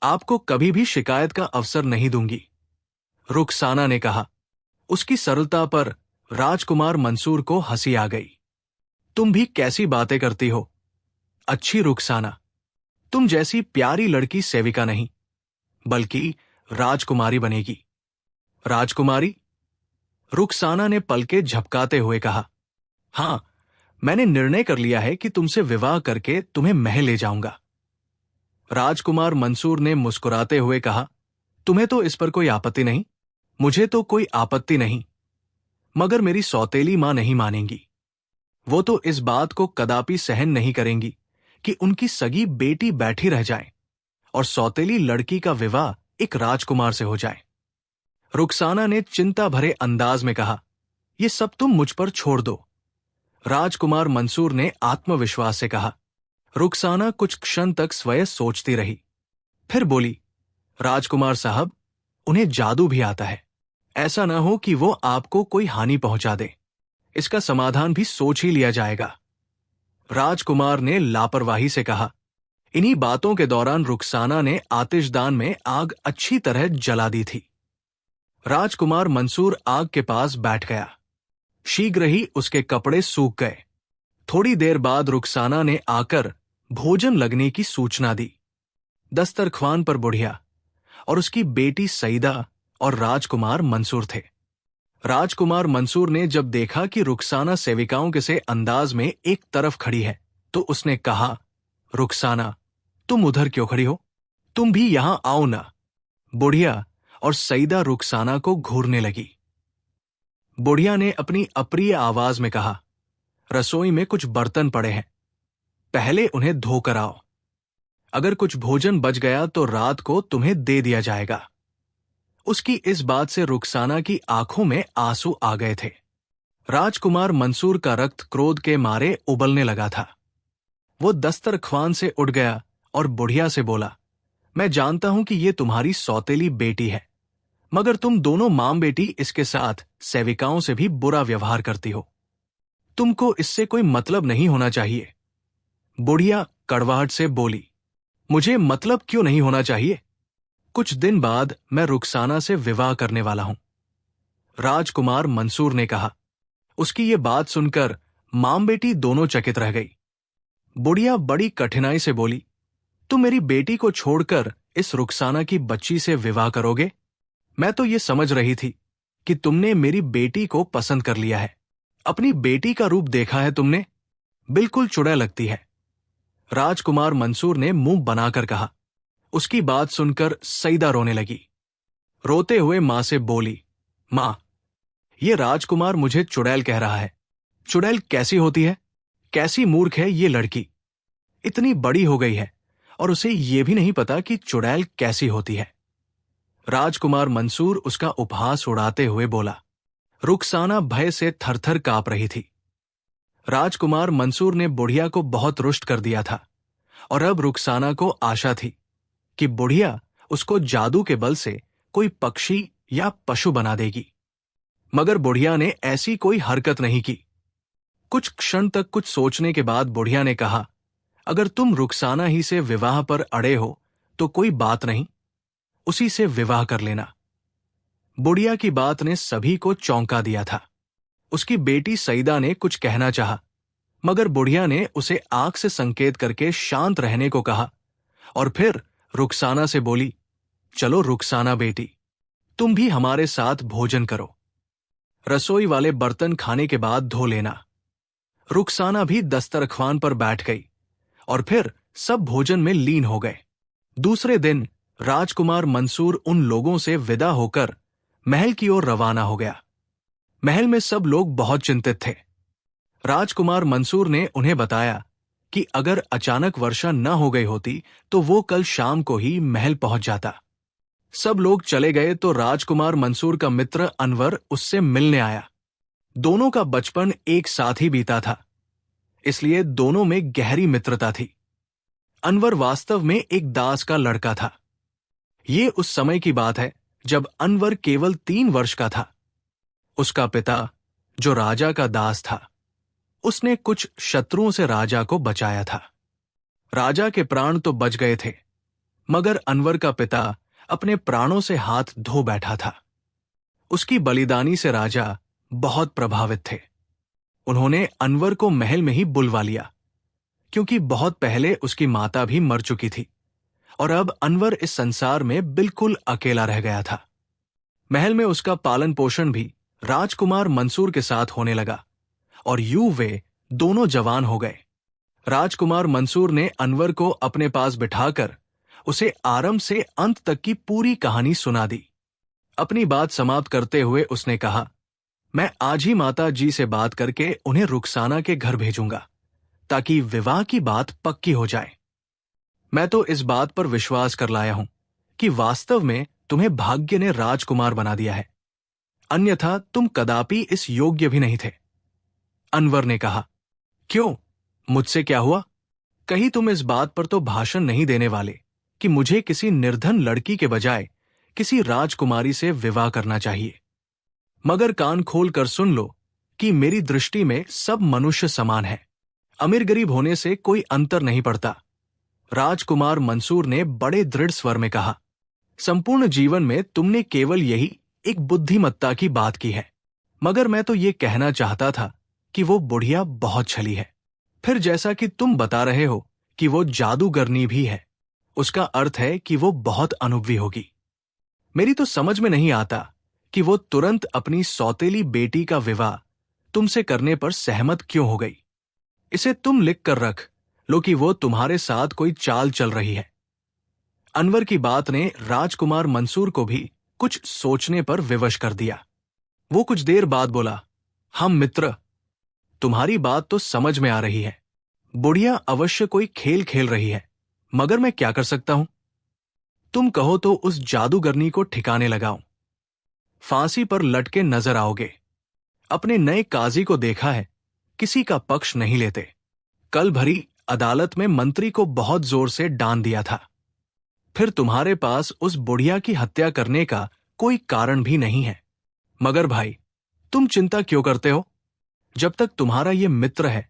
Speaker 1: आपको कभी भी शिकायत का अवसर नहीं दूंगी, रुखसाना ने कहा। उसकी सरलता पर राजकुमार मंसूर को हंसी आ गई। तुम भी कैसी बातें करती हो? अच्छी रुखसाना, तुम जैसी प्यारी लड़की सेविका नहीं, बल्कि राजकुमारी बनेगी। राजकुमारी? रुखसाना ने पलके झपकाते हुए कहा, हां, मैंने निर्णय कर लिया है कि तुमसे विवाह करके तुम्हें महल ले जाऊंगा। राजकुमार मंसूर ने मुस्कुराते हुए कहा, तुम्हें तो इस पर कोई आपत्ति नहीं? मुझे तो कोई आपत्ति नहीं, मगर मेरी सौतेली मां नहीं मानेंगी। वो तो इस बात को कदापि सहन नहीं करेंगी कि उनकी सगी बेटी बैठी रह जाए और सौतेली लड़की का विवाह एक राजकुमार से हो जाए। रुखसाना ने चिंता भरे अंदाज में कहा, यह सब तुम मुझ पर छोड़ दो। राजकुमार मंसूर ने आत्मविश्वास से कहा। रुखसाना कुछ क्षण तक स्वयं सोचती रही, फिर बोली, राजकुमार साहब, उन्हें जादू भी आता है। ऐसा न हो कि वो आपको कोई हानि पहुंचा दे। इसका समाधान भी सोच ही लिया जाएगा। राजकुमार ने लापरवाही से कहा। इन्हीं बातों के दौरान रुखसाना ने आतिशदान में आग अच्छी तरह जला दी थी। राजकुमार मंसूर आग के पास बैठ गया। शीघ्र ही उसके कपड़े सूख गए। थोड़ी देर बाद रुखसाना ने आकर भोजन लगने की सूचना दी। दस्तरख्वान पर बुढ़िया और उसकी बेटी सईदा और राजकुमार मंसूर थे। राजकुमार मंसूर ने जब देखा कि रुखसाना सेविकाओं के से अंदाज में एक तरफ खड़ी है, तो उसने कहा, रुखसाना, तुम उधर क्यों खड़ी हो? तुम भी यहां आओ ना। बुढ़िया और सईदा रुखसाना को घूरने लगी। बुढ़िया ने अपनी अप्रिय आवाज में कहा, रसोई में कुछ बर्तन पड़े हैं, पहले उन्हें धोकर आओ। अगर कुछ भोजन बच गया तो रात को तुम्हें दे दिया जाएगा। उसकी इस बात से रुखसाना की आंखों में आंसू आ गए थे। राजकुमार मंसूर का रक्त क्रोध के मारे उबलने लगा था। वो दस्तरख्वान से उठ गया और बुढ़िया से बोला, मैं जानता हूं कि ये तुम्हारी सौतेली बेटी है, मगर तुम दोनों मां बेटी इसके साथ सेविकाओं से भी बुरा व्यवहार करती हो। तुमको इससे कोई मतलब नहीं होना चाहिए। बुढ़िया कड़वाहट से बोली। मुझे मतलब क्यों नहीं होना चाहिए? कुछ दिन बाद मैं रुखसाना से विवाह करने वाला हूं, राजकुमार मंसूर ने कहा। उसकी ये बात सुनकर मां बेटी दोनों चकित रह गई। बुढ़िया बड़ी कठिनाई से बोली, तुम मेरी बेटी को छोड़कर इस रुखसाना की बच्ची से विवाह करोगे? मैं तो ये समझ रही थी कि तुमने मेरी बेटी को पसंद कर लिया है। अपनी बेटी का रूप देखा है तुमने? बिल्कुल चुड़ैल लगती है, राजकुमार मंसूर ने मुंह बनाकर कहा। उसकी बात सुनकर सईदा रोने लगी। रोते हुए मां से बोली, मां, ये राजकुमार मुझे चुड़ैल कह रहा है। चुड़ैल कैसी होती है? कैसी मूर्ख है ये लड़की। इतनी बड़ी हो गई है और उसे ये भी नहीं पता कि चुड़ैल कैसी होती है। राजकुमार मंसूर उसका उपहास उड़ाते हुए बोला। रुखसाना भय से थरथर कांप रही थी। राजकुमार मंसूर ने बुढ़िया को बहुत रुष्ट कर दिया था और अब रुखसाना को आशा थी कि बुढ़िया उसको जादू के बल से कोई पक्षी या पशु बना देगी। मगर बुढ़िया ने ऐसी कोई हरकत नहीं की। कुछ क्षण तक कुछ सोचने के बाद बुढ़िया ने कहा, अगर तुम रुखसाना ही से विवाह पर अड़े हो तो कोई बात नहीं, उसी से विवाह कर लेना। बुढ़िया की बात ने सभी को चौंका दिया था। उसकी बेटी सईदा ने कुछ कहना चाहा, मगर बुढ़िया ने उसे आंख से संकेत करके शांत रहने को कहा और फिर रुखसाना से बोली, चलो रुखसाना बेटी, तुम भी हमारे साथ भोजन करो। रसोई वाले बर्तन खाने के बाद धो लेना। रुखसाना भी दस्तरख्वान पर बैठ गई और फिर सब भोजन में लीन हो गए। दूसरे दिन राजकुमार मंसूर उन लोगों से विदा होकर महल की ओर रवाना हो गया। महल में सब लोग बहुत चिंतित थे। राजकुमार मंसूर ने उन्हें बताया कि अगर अचानक वर्षा न हो गई होती तो वो कल शाम को ही महल पहुंच जाता। सब लोग चले गए तो राजकुमार मंसूर का मित्र अनवर उससे मिलने आया। दोनों का बचपन एक साथ ही बीता था, इसलिए दोनों में गहरी मित्रता थी। अनवर वास्तव में एक दास का लड़का था। ये उस समय की बात है जब अनवर केवल 3 वर्ष का था। उसका पिता, जो राजा का दास था, उसने कुछ शत्रुओं से राजा को बचाया था। राजा के प्राण तो बच गए थे, मगर अनवर का पिता अपने प्राणों से हाथ धो बैठा था। उसकी बलिदानी से राजा बहुत प्रभावित थे। उन्होंने अनवर को महल में ही बुलवा लिया, क्योंकि बहुत पहले उसकी माता भी मर चुकी थी और अब अनवर इस संसार में बिल्कुल अकेला रह गया था। महल में उसका पालन पोषण भी राजकुमार मंसूर के साथ होने लगा और यूं वे दोनों जवान हो गए। राजकुमार मंसूर ने अनवर को अपने पास बिठाकर उसे आरंभ से अंत तक की पूरी कहानी सुना दी। अपनी बात समाप्त करते हुए उसने कहा, मैं आज ही माता जी से बात करके उन्हें रुखसाना के घर भेजूंगा ताकि विवाह की बात पक्की हो जाए। मैं तो इस बात पर विश्वास कर लाया हूं कि वास्तव में तुम्हें भाग्य ने राजकुमार बना दिया है, अन्यथा तुम कदापि इस योग्य भी नहीं थे। अनवर ने कहा, क्यों, मुझसे क्या हुआ? कहीं तुम इस बात पर तो भाषण नहीं देने वाले कि मुझे किसी निर्धन लड़की के बजाय किसी राजकुमारी से विवाह करना चाहिए। मगर कान खोल कर सुन लो कि मेरी दृष्टि में सब मनुष्य समान है। अमीर गरीब होने से कोई अंतर नहीं पड़ता। राजकुमार मंसूर ने बड़े दृढ़ स्वर में कहा, संपूर्ण जीवन में तुमने केवल यही एक बुद्धिमत्ता की बात की है, मगर मैं तो ये कहना चाहता था कि वो बुढ़िया बहुत छली है। फिर जैसा कि तुम बता रहे हो कि वो जादूगरनी भी है, उसका अर्थ है कि वो बहुत अनुभवी होगी। मेरी तो समझ में नहीं आता कि वो तुरंत अपनी सौतेली बेटी का विवाह तुमसे करने पर सहमत क्यों हो गई। इसे तुम लिख कर रख लो कि वो तुम्हारे साथ कोई चाल चल रही है। अनवर की बात ने राजकुमार मंसूर को भी कुछ सोचने पर विवश कर दिया। वो कुछ देर बाद बोला, हम मित्र, तुम्हारी बात तो समझ में आ रही है। बुढ़िया अवश्य कोई खेल खेल रही है, मगर मैं क्या कर सकता हूं? तुम कहो तो उस जादूगरनी को ठिकाने लगाऊं। फांसी पर लटके नजर आओगे। अपने नए काजी को देखा है, किसी का पक्ष नहीं लेते। कल भरी अदालत में मंत्री को बहुत जोर से डांट दिया था। फिर तुम्हारे पास उस बुढ़िया की हत्या करने का कोई कारण भी नहीं है। मगर भाई, तुम चिंता क्यों करते हो? जब तक तुम्हारा ये मित्र है,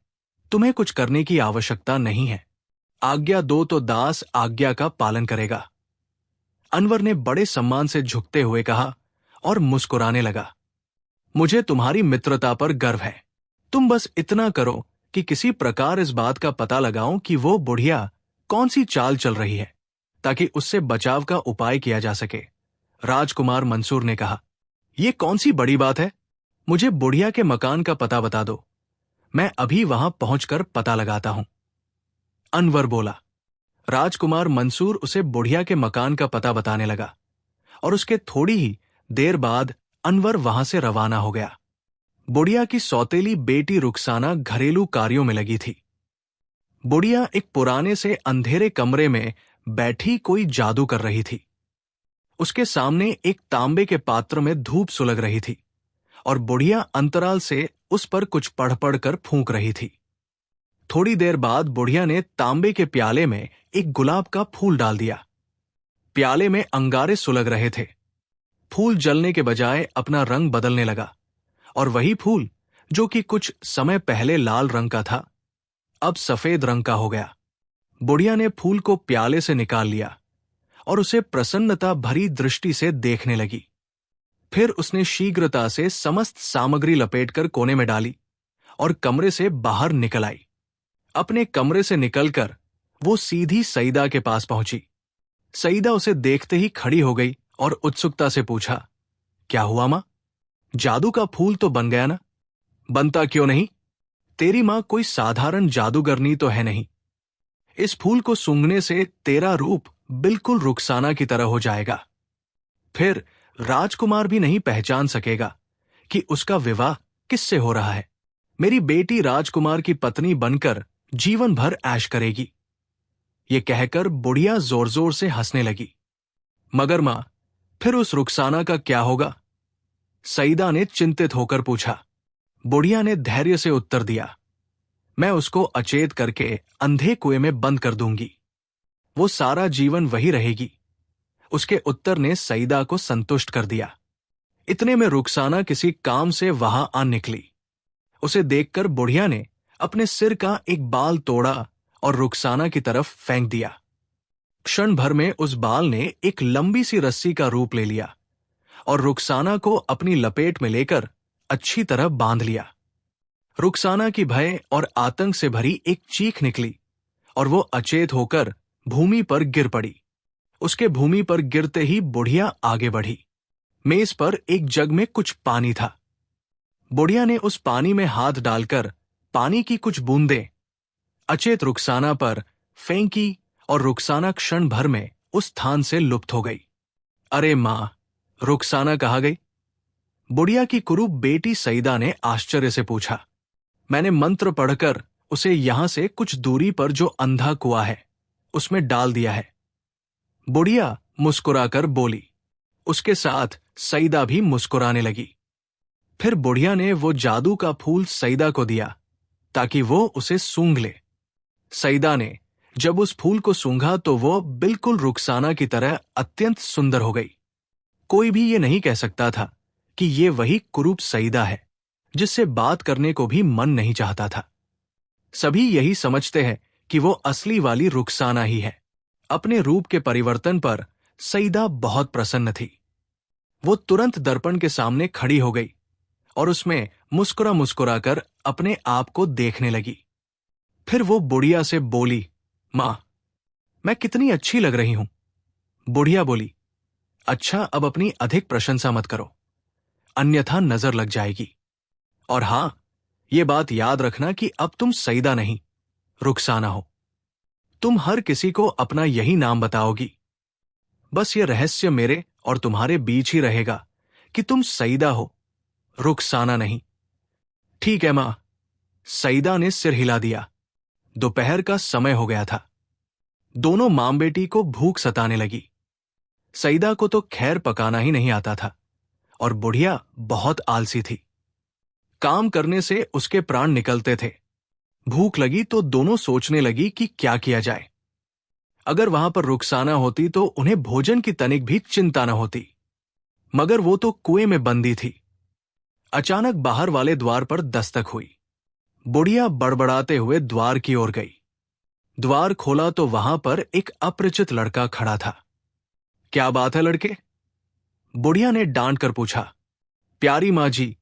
Speaker 1: तुम्हें कुछ करने की आवश्यकता नहीं है। आज्ञा दो तो दास आज्ञा का पालन करेगा। अनवर ने बड़े सम्मान से झुकते हुए कहा और मुस्कुराने लगा। मुझे तुम्हारी मित्रता पर गर्व है। तुम बस इतना करो कि किसी प्रकार इस बात का पता लगाओ कि वो बुढ़िया कौन सी चाल चल रही है, ताकि उससे बचाव का उपाय किया जा सके। राजकुमार मंसूर ने कहा, यह कौन सी बड़ी बात है? मुझे बुढ़िया के मकान का पता बता दो, मैं अभी वहां पहुंचकर पता लगाता हूं। अनवर बोला। राजकुमार मंसूर उसे बुढ़िया के मकान का पता बताने लगा और उसके थोड़ी ही देर बाद अनवर वहां से रवाना हो गया। बुढ़िया की सौतेली बेटी रुखसाना घरेलू कार्यों में लगी थी। बुढ़िया एक पुराने से अंधेरे कमरे में बैठी कोई जादू कर रही थी। उसके सामने एक तांबे के पात्र में धूप सुलग रही थी और बुढ़िया अंतराल से उस पर कुछ पढ़ पढ़ कर फूंक रही थी। थोड़ी देर बाद बुढ़िया ने तांबे के प्याले में एक गुलाब का फूल डाल दिया। प्याले में अंगारे सुलग रहे थे। फूल जलने के बजाय अपना रंग बदलने लगा और वही फूल, जो कि कुछ समय पहले लाल रंग का था, अब सफेद रंग का हो गया। बुढ़िया ने फूल को प्याले से निकाल लिया और उसे प्रसन्नता भरी दृष्टि से देखने लगी। फिर उसने शीघ्रता से समस्त सामग्री लपेटकर कोने में डाली और कमरे से बाहर निकल आई। अपने कमरे से निकलकर वो सीधी सईदा के पास पहुंची। सईदा उसे देखते ही खड़ी हो गई और उत्सुकता से पूछा, क्या हुआ मां? जादू का फूल तो बन गया ना? बनता क्यों नहीं? तेरी मां कोई साधारण जादूगरनी तो है नहीं। इस फूल को सूंघने से तेरा रूप बिल्कुल रुखसाना की तरह हो जाएगा। फिर राजकुमार भी नहीं पहचान सकेगा कि उसका विवाह किससे हो रहा है। मेरी बेटी राजकुमार की पत्नी बनकर जीवन भर ऐश करेगी। ये कहकर बुढ़िया जोर जोर से हंसने लगी। मगर मां, फिर उस रुखसाना का क्या होगा? सईदा ने चिंतित होकर पूछा। बुढ़िया ने धैर्य से उत्तर दिया, मैं उसको अचेत करके अंधे कुएं में बंद कर दूंगी। वो सारा जीवन वही रहेगी। उसके उत्तर ने सईदा को संतुष्ट कर दिया। इतने में रुखसाना किसी काम से वहां आ निकली। उसे देखकर बुढ़िया ने अपने सिर का एक बाल तोड़ा और रुखसाना की तरफ फेंक दिया। क्षण भर में उस बाल ने एक लंबी सी रस्सी का रूप ले लिया और रुखसाना को अपनी लपेट में लेकर अच्छी तरह बांध लिया। रुखसाना की भय और आतंक से भरी एक चीख निकली और वो अचेत होकर भूमि पर गिर पड़ी। उसके भूमि पर गिरते ही बुढ़िया आगे बढ़ी। मेज पर एक जग में कुछ पानी था। बुढ़िया ने उस पानी में हाथ डालकर पानी की कुछ बूंदें अचेत रुखसाना पर फेंकी और रुखसाना क्षण भर में उस स्थान से लुप्त हो गई। अरे मां, रुखसाना कहाँ गई? बुढ़िया की कुरूप बेटी सईदा ने आश्चर्य से पूछा। मैंने मंत्र पढ़कर उसे यहां से कुछ दूरी पर जो अंधा कुआं है उसमें डाल दिया है। बुढ़िया मुस्कुराकर बोली। उसके साथ सईदा भी मुस्कुराने लगी। फिर बुढ़िया ने वो जादू का फूल सईदा को दिया ताकि वो उसे सूंघ ले। सईदा ने जब उस फूल को सूंघा तो वो बिल्कुल रुखसाना की तरह अत्यंत सुंदर हो गई। कोई भी ये नहीं कह सकता था कि ये वही कुरूप सईदा है जिससे बात करने को भी मन नहीं चाहता था। सभी यही समझते हैं कि वो असली वाली रुखसाना ही है। अपने रूप के परिवर्तन पर सईदा बहुत प्रसन्न थी। वो तुरंत दर्पण के सामने खड़ी हो गई और उसमें मुस्कुरा मुस्कुरा कर अपने आप को देखने लगी। फिर वो बुढ़िया से बोली, मां, मैं कितनी अच्छी लग रही हूं। बुढ़िया बोली, अच्छा, अब अपनी अधिक प्रशंसा मत करो, अन्यथा नजर लग जाएगी। और हां, ये बात याद रखना कि अब तुम सईदा नहीं, रुखसाना हो। तुम हर किसी को अपना यही नाम बताओगी। बस ये रहस्य मेरे और तुम्हारे बीच ही रहेगा कि तुम सईदा हो, रुखसाना नहीं। ठीक है मां। सईदा ने सिर हिला दिया। दोपहर का समय हो गया था। दोनों मां बेटी को भूख सताने लगी। सईदा को तो खैर पकाना ही नहीं आता था और बुढ़िया बहुत आलसी थी। काम करने से उसके प्राण निकलते थे। भूख लगी तो दोनों सोचने लगी कि क्या किया जाए। अगर वहां पर रुखसाना होती तो उन्हें भोजन की तनिक भी चिंता न होती। मगर वो तो कुएं में बंदी थी। अचानक बाहर वाले द्वार पर दस्तक हुई। बुढ़िया बड़बड़ाते हुए द्वार की ओर गई। द्वार खोला तो वहां पर एक अपरिचित लड़का खड़ा था। क्या बात है लड़के? बुढ़िया ने डांट कर पूछा। प्यारी मां जी,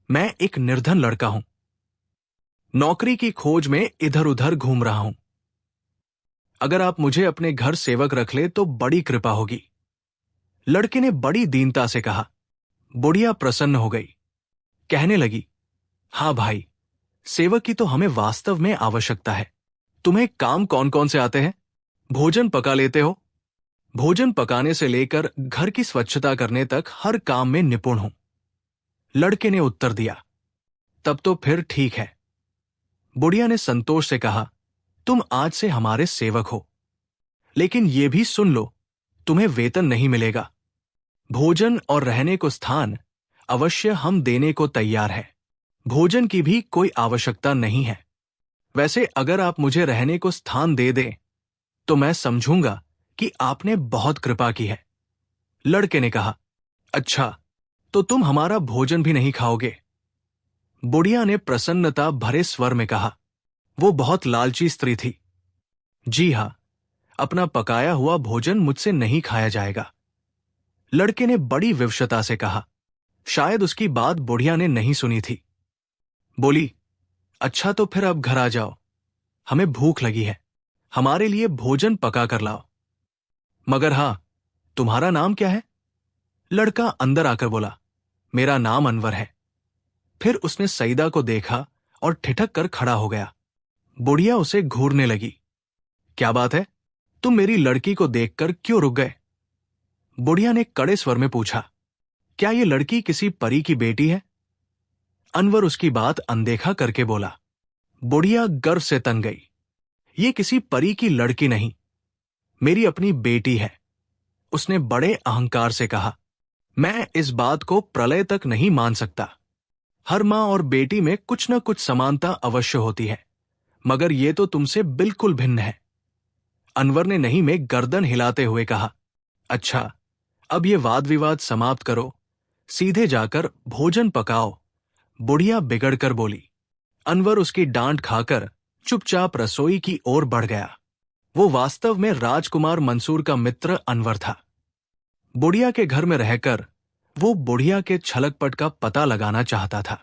Speaker 1: मैं एक निर्धन लड़का हूं। नौकरी की खोज में इधर उधर घूम रहा हूं। अगर आप मुझे अपने घर सेवक रख ले तो बड़ी कृपा होगी। लड़के ने बड़ी दीनता से कहा। बुढ़िया प्रसन्न हो गई। कहने लगी, हां भाई, सेवक की तो हमें वास्तव में आवश्यकता है। तुम्हें काम कौन कौन से आते हैं? भोजन पका लेते हो? भोजन पकाने से लेकर घर की स्वच्छता करने तक हर काम में निपुण हूं। लड़के ने उत्तर दिया। तब तो फिर ठीक है। बुढ़िया ने संतोष से कहा, तुम आज से हमारे सेवक हो। लेकिन यह भी सुन लो, तुम्हें वेतन नहीं मिलेगा। भोजन और रहने को स्थान अवश्य हम देने को तैयार हैं। भोजन की भी कोई आवश्यकता नहीं है। वैसे अगर आप मुझे रहने को स्थान दे दें तो मैं समझूंगा कि आपने बहुत कृपा की है। लड़के ने कहा, अच्छा, तो तुम हमारा भोजन भी नहीं खाओगे? बुढ़िया ने प्रसन्नता भरे स्वर में कहा। वो बहुत लालची स्त्री थी। जी हां, अपना पकाया हुआ भोजन मुझसे नहीं खाया जाएगा। लड़के ने बड़ी विवशता से कहा। शायद उसकी बात बुढ़िया ने नहीं सुनी थी। बोली, अच्छा तो फिर अब घर आ जाओ, हमें भूख लगी है, हमारे लिए भोजन पका कर लाओ। मगर हां, तुम्हारा नाम क्या है? लड़का अंदर आकर बोला, मेरा नाम अनवर है। फिर उसने सईदा को देखा और ठिठक कर खड़ा हो गया। बुढ़िया उसे घूरने लगी। क्या बात है, तुम मेरी लड़की को देखकर क्यों रुक गए? बुढ़िया ने कड़े स्वर में पूछा। क्या ये लड़की किसी परी की बेटी है? अनवर उसकी बात अनदेखा करके बोला। बुढ़िया गर्व से तन गई। ये किसी परी की लड़की नहीं, मेरी अपनी बेटी है। उसने बड़े अहंकार से कहा। मैं इस बात को प्रलय तक नहीं मान सकता। हर मां और बेटी में कुछ न कुछ समानता अवश्य होती है, मगर यह तो तुमसे बिल्कुल भिन्न है। अनवर ने नहीं में गर्दन हिलाते हुए कहा। अच्छा, अब ये वाद विवाद समाप्त करो, सीधे जाकर भोजन पकाओ। बुढ़िया बिगड़कर बोली। अनवर उसकी डांट खाकर चुपचाप रसोई की ओर बढ़ गया। वो वास्तव में राजकुमार मंसूर का मित्र अनवर था। बुढ़िया के घर में रहकर वो बुढ़िया के छलकपट का पता लगाना चाहता था।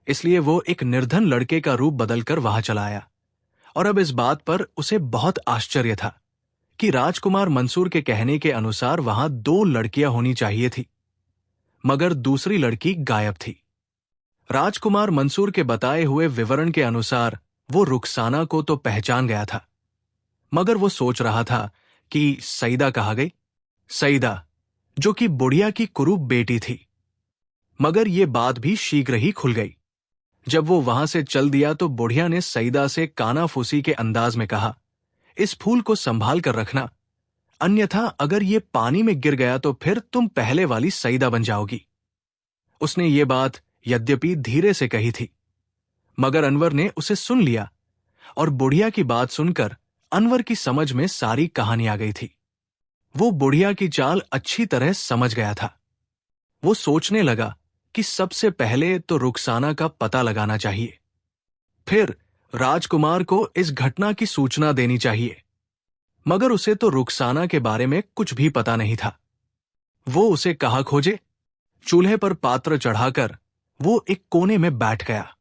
Speaker 1: इसलिए वो एक निर्धन लड़के का रूप बदलकर वहां चला आया। और अब इस बात पर उसे बहुत आश्चर्य था कि राजकुमार मंसूर के कहने के अनुसार वहां 2 लड़कियां होनी चाहिए थी, मगर दूसरी लड़की गायब थी। राजकुमार मंसूर के बताए हुए विवरण के अनुसार वो रुखसाना को तो पहचान गया था, मगर वो सोच रहा था कि सईदा कहाँ गई? सईदा, जो कि बुढ़िया की कुरूप बेटी थी। मगर ये बात भी शीघ्र ही खुल गई। जब वो वहां से चल दिया तो बुढ़िया ने सईदा से कानाफूसी के अंदाज में कहा, इस फूल को संभाल कर रखना, अन्यथा अगर ये पानी में गिर गया तो फिर तुम पहले वाली सईदा बन जाओगी। उसने ये बात यद्यपि धीरे से कही थी, मगर अनवर ने उसे सुन लिया और बुढ़िया की बात सुनकर अनवर की समझ में सारी कहानी आ गई थी। वो बुढ़िया की चाल अच्छी तरह समझ गया था। वो सोचने लगा कि सबसे पहले तो रुखसाना का पता लगाना चाहिए, फिर राजकुमार को इस घटना की सूचना देनी चाहिए। मगर उसे तो रुखसाना के बारे में कुछ भी पता नहीं था। वो उसे कहाँ खोजे? चूल्हे पर पात्र चढ़ाकर वो एक कोने में बैठ गया।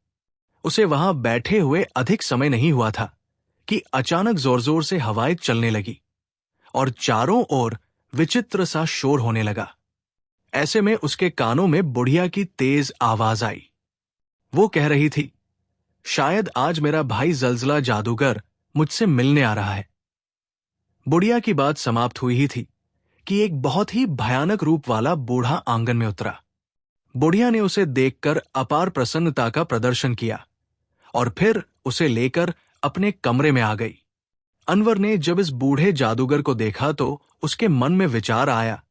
Speaker 1: उसे वहां बैठे हुए अधिक समय नहीं हुआ था कि अचानक जोर जोर से हवाएं चलने लगी और चारों ओर विचित्र सा शोर होने लगा। ऐसे में उसके कानों में बुढ़िया की तेज आवाज आई। वो कह रही थी, शायद आज मेरा भाई जलजला जादूगर मुझसे मिलने आ रहा है। बुढ़िया की बात समाप्त हुई ही थी कि एक बहुत ही भयानक रूप वाला बूढ़ा आंगन में उतरा। बुढ़िया ने उसे देखकर अपार प्रसन्नता का प्रदर्शन किया और फिर उसे लेकर अपने कमरे में आ गई। अनवर ने जब इस बूढ़े जादूगर को देखा तो उसके मन में विचार आया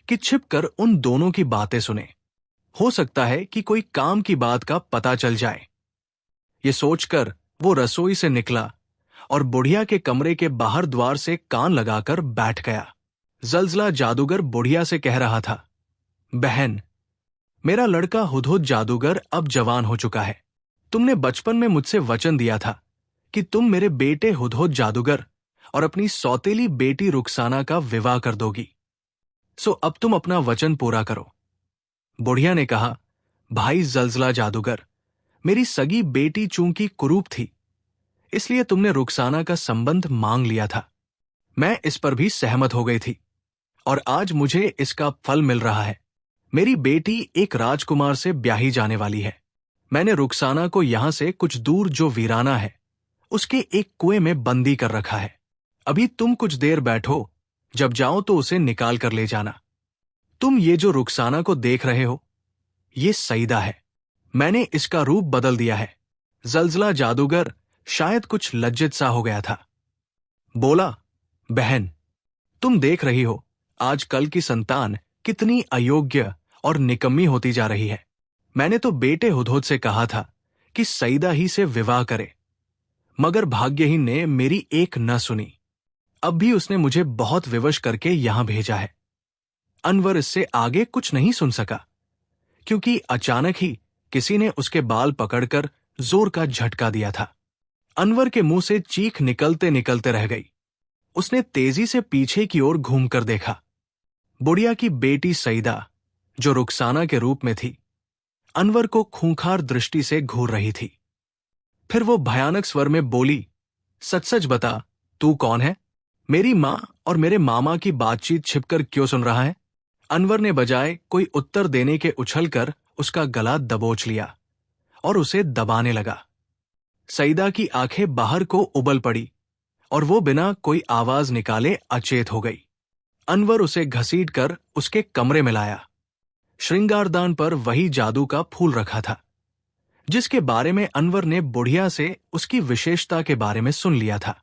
Speaker 1: कि छिपकर उन दोनों की बातें सुने। हो सकता है कि कोई काम की बात का पता चल जाए। ये सोचकर वो रसोई से निकला और बुढ़िया के कमरे के बाहर द्वार से कान लगाकर बैठ गया। जलजला जादूगर बुढ़िया से कह रहा था, बहन, मेरा लड़का हुदहुद जादूगर अब जवान हो चुका है। तुमने बचपन में मुझसे वचन दिया था कि तुम मेरे बेटे हुदहुद जादूगर और अपनी सौतेली बेटी रुखसाना का विवाह कर दोगी। सो अब तुम अपना वचन पूरा करो। बुढ़िया ने कहा, भाई जलजला जादूगर, मेरी सगी बेटी चूंकि कुरूप थी, इसलिए तुमने रुखसाना का संबंध मांग लिया था। मैं इस पर भी सहमत हो गई थी और आज मुझे इसका फल मिल रहा है। मेरी बेटी एक राजकुमार से ब्याही जाने वाली है। मैंने रुखसाना को यहां से कुछ दूर जो वीराना है उसके एक कुएं में बंदी कर रखा है। अभी तुम कुछ देर बैठो, जब जाओ तो उसे निकाल कर ले जाना। तुम ये जो रुखसाना को देख रहे हो, ये सईदा है। मैंने इसका रूप बदल दिया है। जलजला जादूगर शायद कुछ लज्जित सा हो गया था। बोला, बहन, तुम देख रही हो आजकल की संतान कितनी अयोग्य और निकम्मी होती जा रही है। मैंने तो बेटे हुदहुद से कहा था कि सईदा ही से विवाह करे, मगर भाग्यहीन ने मेरी एक न सुनी। अब भी उसने मुझे बहुत विवश करके यहां भेजा है। अनवर इससे आगे कुछ नहीं सुन सका, क्योंकि अचानक ही किसी ने उसके बाल पकड़कर जोर का झटका दिया था। अनवर के मुंह से चीख निकलते निकलते रह गई। उसने तेजी से पीछे की ओर घूमकर देखा। बुढ़िया की बेटी सईदा, जो रुखसाना के रूप में थी, अनवर को खूंखार दृष्टि से घूर रही थी। फिर वो भयानक स्वर में बोली, सच सच बता, तू कौन है? मेरी मां और मेरे मामा की बातचीत छिपकर क्यों सुन रहा है? अनवर ने बजाय कोई उत्तर देने के उछलकर उसका गला दबोच लिया और उसे दबाने लगा। सईदा की आंखें बाहर को उबल पड़ी और वो बिना कोई आवाज निकाले अचेत हो गई। अनवर उसे घसीटकर उसके कमरे में लाया। श्रृंगारदान पर वही जादू का फूल रखा था, जिसके बारे में अनवर ने बुढ़िया से उसकी विशेषता के बारे में सुन लिया था।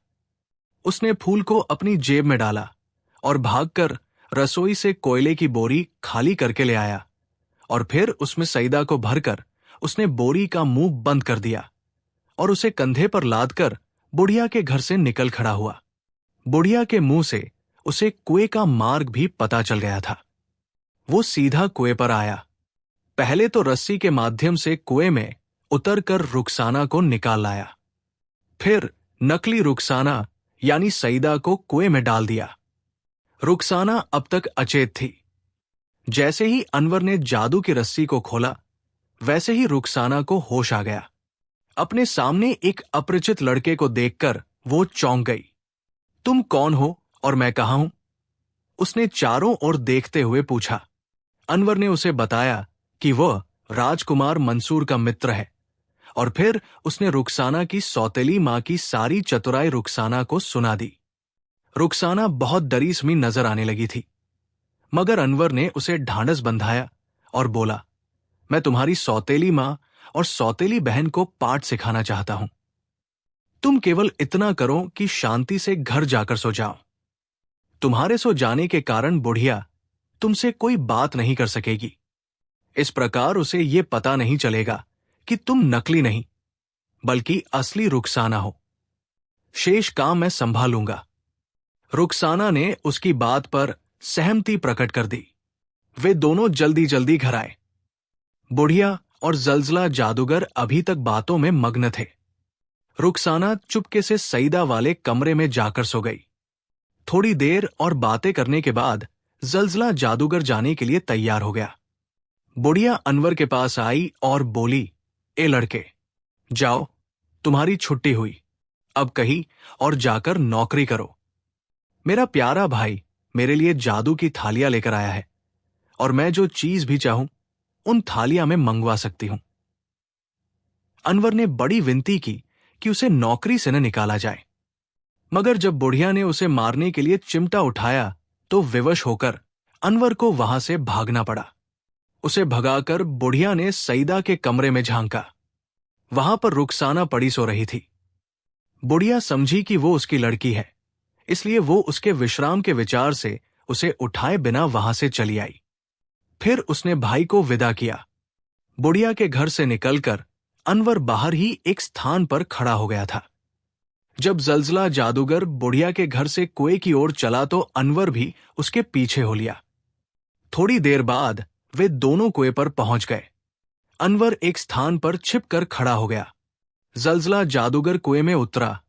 Speaker 1: उसने फूल को अपनी जेब में डाला और भागकर रसोई से कोयले की बोरी खाली करके ले आया और फिर उसमें सईदा को भरकर उसने बोरी का मुंह बंद कर दिया और उसे कंधे पर लादकर बुढ़िया के घर से निकल खड़ा हुआ। बुढ़िया के मुंह से उसे कुएं का मार्ग भी पता चल गया था। वो सीधा कुएं पर आया। पहले तो रस्सी के माध्यम से कुएं में उतरकर रुखसाना को निकाल लाया, फिर नकली रुखसाना यानी सईदा को कुएं में डाल दिया। रुखसाना अब तक अचेत थी। जैसे ही अनवर ने जादू की रस्सी को खोला, वैसे ही रुखसाना को होश आ गया। अपने सामने एक अपरिचित लड़के को देखकर वो चौंक गई। तुम कौन हो और मैं कहाँ हूं? उसने चारों ओर देखते हुए पूछा। अनवर ने उसे बताया कि वह राजकुमार मंसूर का मित्र है और फिर उसने रुखसाना की सौतेली मां की सारी चतुराई रुखसाना को सुना दी। रुखसाना बहुत डरी समी नजर आने लगी थी, मगर अनवर ने उसे ढांढस बंधाया और बोला, मैं तुम्हारी सौतेली मां और सौतेली बहन को पाठ सिखाना चाहता हूं। तुम केवल इतना करो कि शांति से घर जाकर सो जाओ। तुम्हारे सो जाने के कारण बुढ़िया तुमसे कोई बात नहीं कर सकेगी। इस प्रकार उसे ये पता नहीं चलेगा कि तुम नकली नहीं बल्कि असली रुखसाना हो। शेष काम मैं संभालूंगा। रुखसाना ने उसकी बात पर सहमति प्रकट कर दी। वे दोनों जल्दी जल्दी घर आए। बुढ़िया और जलजला जादूगर अभी तक बातों में मग्न थे। रुखसाना चुपके से सईदा वाले कमरे में जाकर सो गई। थोड़ी देर और बातें करने के बाद जलजला जादूगर जाने के लिए तैयार हो गया। बुढ़िया अनवर के पास आई और बोली, ए लड़के, जाओ, तुम्हारी छुट्टी हुई। अब कहीं और जाकर नौकरी करो। मेरा प्यारा भाई मेरे लिए जादू की थालियां लेकर आया है और मैं जो चीज भी चाहूं उन थालियां में मंगवा सकती हूं। अनवर ने बड़ी विनती की कि उसे नौकरी से न निकाला जाए, मगर जब बुढ़िया ने उसे मारने के लिए चिमटा उठाया तो विवश होकर अनवर को वहां से भागना पड़ा। उसे भगाकर बुढ़िया ने सईदा के कमरे में झांका। वहां पर रुखसाना पड़ी सो रही थी। बुढ़िया समझी कि वो उसकी लड़की है, इसलिए वो उसके विश्राम के विचार से उसे उठाए बिना वहां से चली आई। फिर उसने भाई को विदा किया। बुढ़िया के घर से निकलकर अनवर बाहर ही एक स्थान पर खड़ा हो गया था। जब जलजला जादूगर बुढ़िया के घर से कुएं की ओर चला तो अनवर भी उसके पीछे हो लिया। थोड़ी देर बाद वे दोनों कुएं पर पहुंच गए। अनवर एक स्थान पर छिपकर खड़ा हो गया। जलजला जादूगर कुएं में उतरा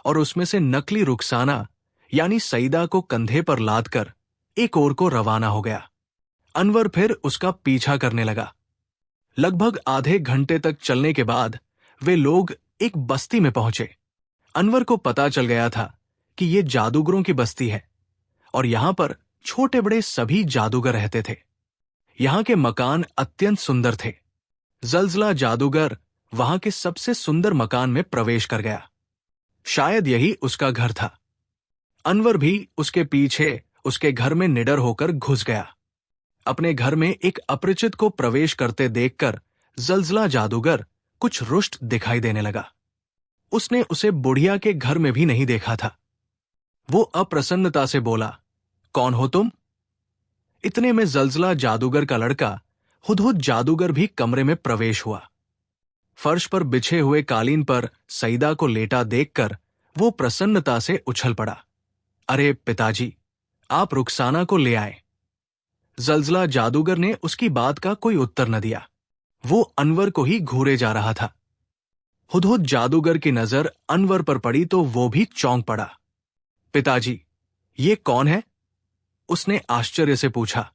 Speaker 1: और उसमें से नकली रुखसाना यानी सईदा को कंधे पर लादकर एक ओर को रवाना हो गया। अनवर फिर उसका पीछा करने लगा। लगभग आधे घंटे तक चलने के बाद वे लोग एक बस्ती में पहुंचे। अनवर को पता चल गया था कि ये जादूगरों की बस्ती है और यहां पर छोटे बड़े सभी जादूगर रहते थे। यहां के मकान अत्यंत सुंदर थे। जलजला जादूगर वहां के सबसे सुंदर मकान में प्रवेश कर गया। शायद यही उसका घर था। अनवर भी उसके पीछे उसके घर में निडर होकर घुस गया। अपने घर में एक अपरिचित को प्रवेश करते देखकर जलजला जादूगर कुछ रुष्ट दिखाई देने लगा। उसने उसे बुढ़िया के घर में भी नहीं देखा था। वो अप्रसन्नता से बोला, कौन हो तुम? इतने में जलजला जादूगर का लड़का हुदहुद जादूगर भी कमरे में प्रवेश हुआ। फर्श पर बिछे हुए कालीन पर सईदा को लेटा देखकर वो प्रसन्नता से उछल पड़ा। अरे पिताजी, आप रुखसाना को ले आए। जलजला जादूगर ने उसकी बात का कोई उत्तर न दिया। वो अनवर को ही घूरे जा रहा था। हुदहुद जादूगर की नजर अनवर पर पड़ी तो वो भी चौंक पड़ा। पिताजी, ये कौन है? उसने आश्चर्य से पूछा।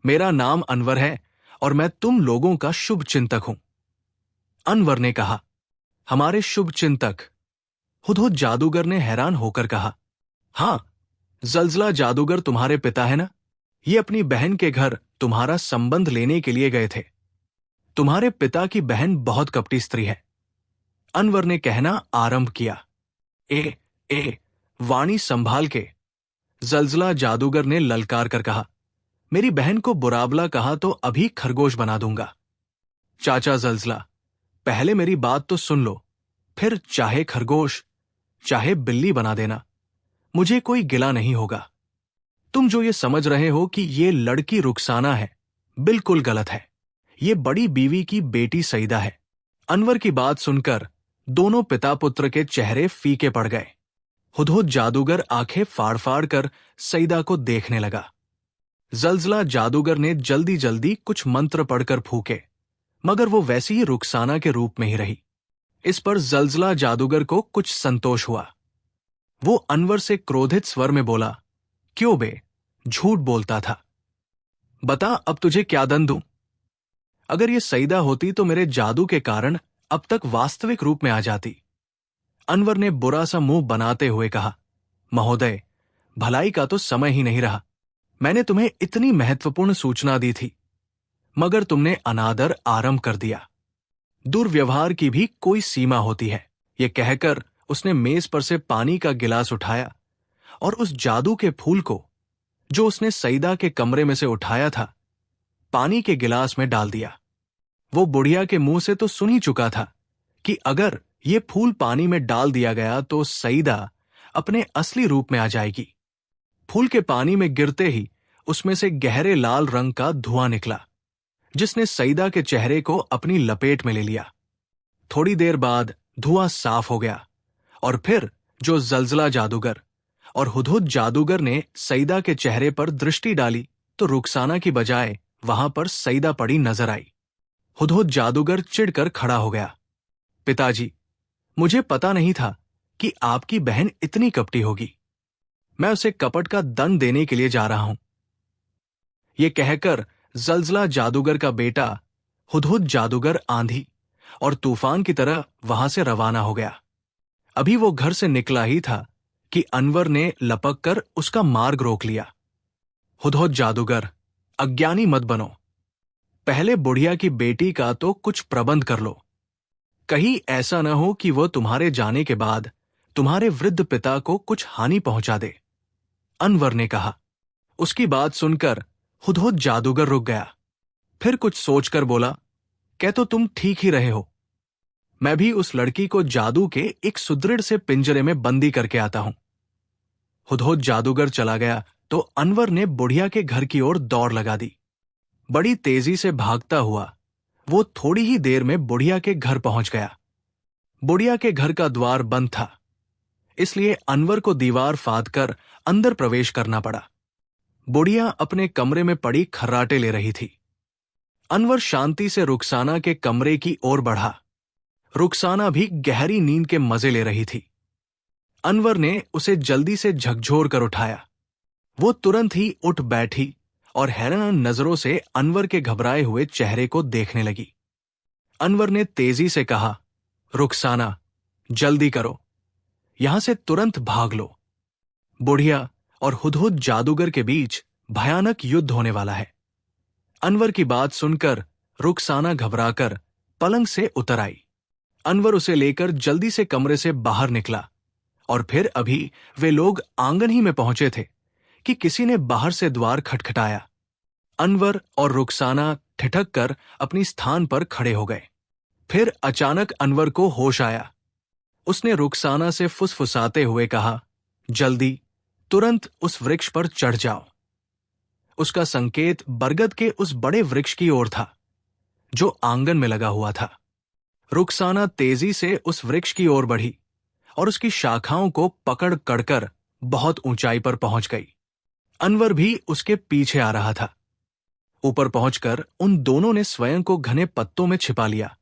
Speaker 1: मेरा नाम अनवर है और मैं तुम लोगों का शुभ चिंतक हूं। अनवर ने कहा, हमारे शुभ चिंतक? हुदहुद जादूगर ने हैरान होकर कहा, हां, जलजला जादूगर तुम्हारे पिता है ना? ये अपनी बहन के घर तुम्हारा संबंध लेने के लिए गए थे। तुम्हारे पिता की बहन बहुत कपटी स्त्री है। अनवर ने कहना आरंभ किया। ए वाणी संभाल के, जलजला जादूगर ने ललकार कर कहा। मेरी बहन को बुराबला कहा तो अभी खरगोश बना दूंगा। चाचा जलजला, पहले मेरी बात तो सुन लो, फिर चाहे खरगोश चाहे बिल्ली बना देना, मुझे कोई गिला नहीं होगा। तुम जो ये समझ रहे हो कि ये लड़की रुखसाना है, बिल्कुल गलत है। ये बड़ी बीवी की बेटी सईदा है। अनवर की बात सुनकर दोनों पिता पुत्र के चेहरे फीके पड़ गए। हुदहुद जादूगर आंखें फाड़ फाड़ कर सईदा को देखने लगा। जलजला जादूगर ने जल्दी जल्दी कुछ मंत्र पढ़कर फूके, मगर वो वैसी ही रुखसाना के रूप में ही रही। इस पर जलजला जादूगर को कुछ संतोष हुआ। वो अनवर से क्रोधित स्वर में बोला, क्यों बे, झूठ बोलता था। बता अब तुझे क्या दंड दूं? अगर ये सईदा होती तो मेरे जादू के कारण अब तक वास्तविक रूप में आ जाती। अनवर ने बुरा सा मुंह बनाते हुए कहा, महोदय, भलाई का तो समय ही नहीं रहा। मैंने तुम्हें इतनी महत्वपूर्ण सूचना दी थी, मगर तुमने अनादर आरंभ कर दिया। दुर्व्यवहार की भी कोई सीमा होती है। ये कहकर उसने मेज पर से पानी का गिलास उठाया और उस जादू के फूल को, जो उसने सईदा के कमरे में से उठाया था, पानी के गिलास में डाल दिया। वो बुढ़िया के मुंह से तो सुन ही चुका था कि अगर ये फूल पानी में डाल दिया गया तो सईदा अपने असली रूप में आ जाएगी। फूल के पानी में गिरते ही उसमें से गहरे लाल रंग का धुआं निकला, जिसने सईदा के चेहरे को अपनी लपेट में ले लिया। थोड़ी देर बाद धुआं साफ हो गया और फिर जो जलजला जादूगर और हुदहुद जादूगर ने सईदा के चेहरे पर दृष्टि डाली तो रुखसाना की बजाय वहां पर सईदा पड़ी नजर आई। हुदहुद जादूगर चिढ़कर खड़ा हो गया। पिताजी, मुझे पता नहीं था कि आपकी बहन इतनी कपटी होगी। मैं उसे कपट का दंड देने के लिए जा रहा हूं। यह कहकर जलजला जादूगर का बेटा हुदहुद जादूगर आंधी और तूफान की तरह वहां से रवाना हो गया। अभी वो घर से निकला ही था कि अनवर ने लपक कर उसका मार्ग रोक लिया। हुदहुद जादूगर, अज्ञानी मत बनो। पहले बुढ़िया की बेटी का तो कुछ प्रबंध कर लो। कहीं ऐसा न हो कि वह तुम्हारे जाने के बाद तुम्हारे वृद्ध पिता को कुछ हानि पहुंचा दे, अनवर ने कहा। उसकी बात सुनकर हुदहुद जादूगर रुक गया। फिर कुछ सोचकर बोला, कह तो तुम ठीक ही रहे हो। मैं भी उस लड़की को जादू के एक सुदृढ़ से पिंजरे में बंदी करके आता हूं। हुदहुद जादूगर चला गया तो अनवर ने बुढ़िया के घर की ओर दौड़ लगा दी। बड़ी तेजी से भागता हुआ वो थोड़ी ही देर में बुढ़िया के घर पहुंच गया। बुढ़िया के घर का द्वार बंद था, इसलिए अनवर को दीवार फाद कर अंदर प्रवेश करना पड़ा। बुढ़िया अपने कमरे में पड़ी खर्राटे ले रही थी। अनवर शांति से रुखसाना के कमरे की ओर बढ़ा। रुखसाना भी गहरी नींद के मजे ले रही थी। अनवर ने उसे जल्दी से झकझोर कर उठाया। वो तुरंत ही उठ बैठी और हैरान नजरों से अनवर के घबराए हुए चेहरे को देखने लगी। अनवर ने तेजी से कहा, रुखसाना, जल्दी करो, यहां से तुरंत भाग लो। बुढ़िया और हुदहुद जादूगर के बीच भयानक युद्ध होने वाला है। अनवर की बात सुनकर रुखसाना घबराकर पलंग से उतर आई। अनवर उसे लेकर जल्दी से कमरे से बाहर निकला और फिर अभी वे लोग आंगन ही में पहुंचे थे कि किसी ने बाहर से द्वार खटखटाया। अनवर और रुखसाना ठिठक कर अपनी स्थान पर खड़े हो गए। फिर अचानक अनवर को होश आया। उसने रुखसाना से फुसफुसाते हुए कहा, जल्दी, तुरंत उस वृक्ष पर चढ़ जाओ। उसका संकेत बरगद के उस बड़े वृक्ष की ओर था जो आंगन में लगा हुआ था। रुखसाना तेजी से उस वृक्ष की ओर बढ़ी और उसकी शाखाओं को पकड़ कड़कर बहुत ऊंचाई पर पहुंच गई। अनवर भी उसके पीछे आ रहा था। ऊपर पहुंचकर उन दोनों ने स्वयं को घने पत्तों में छिपा लिया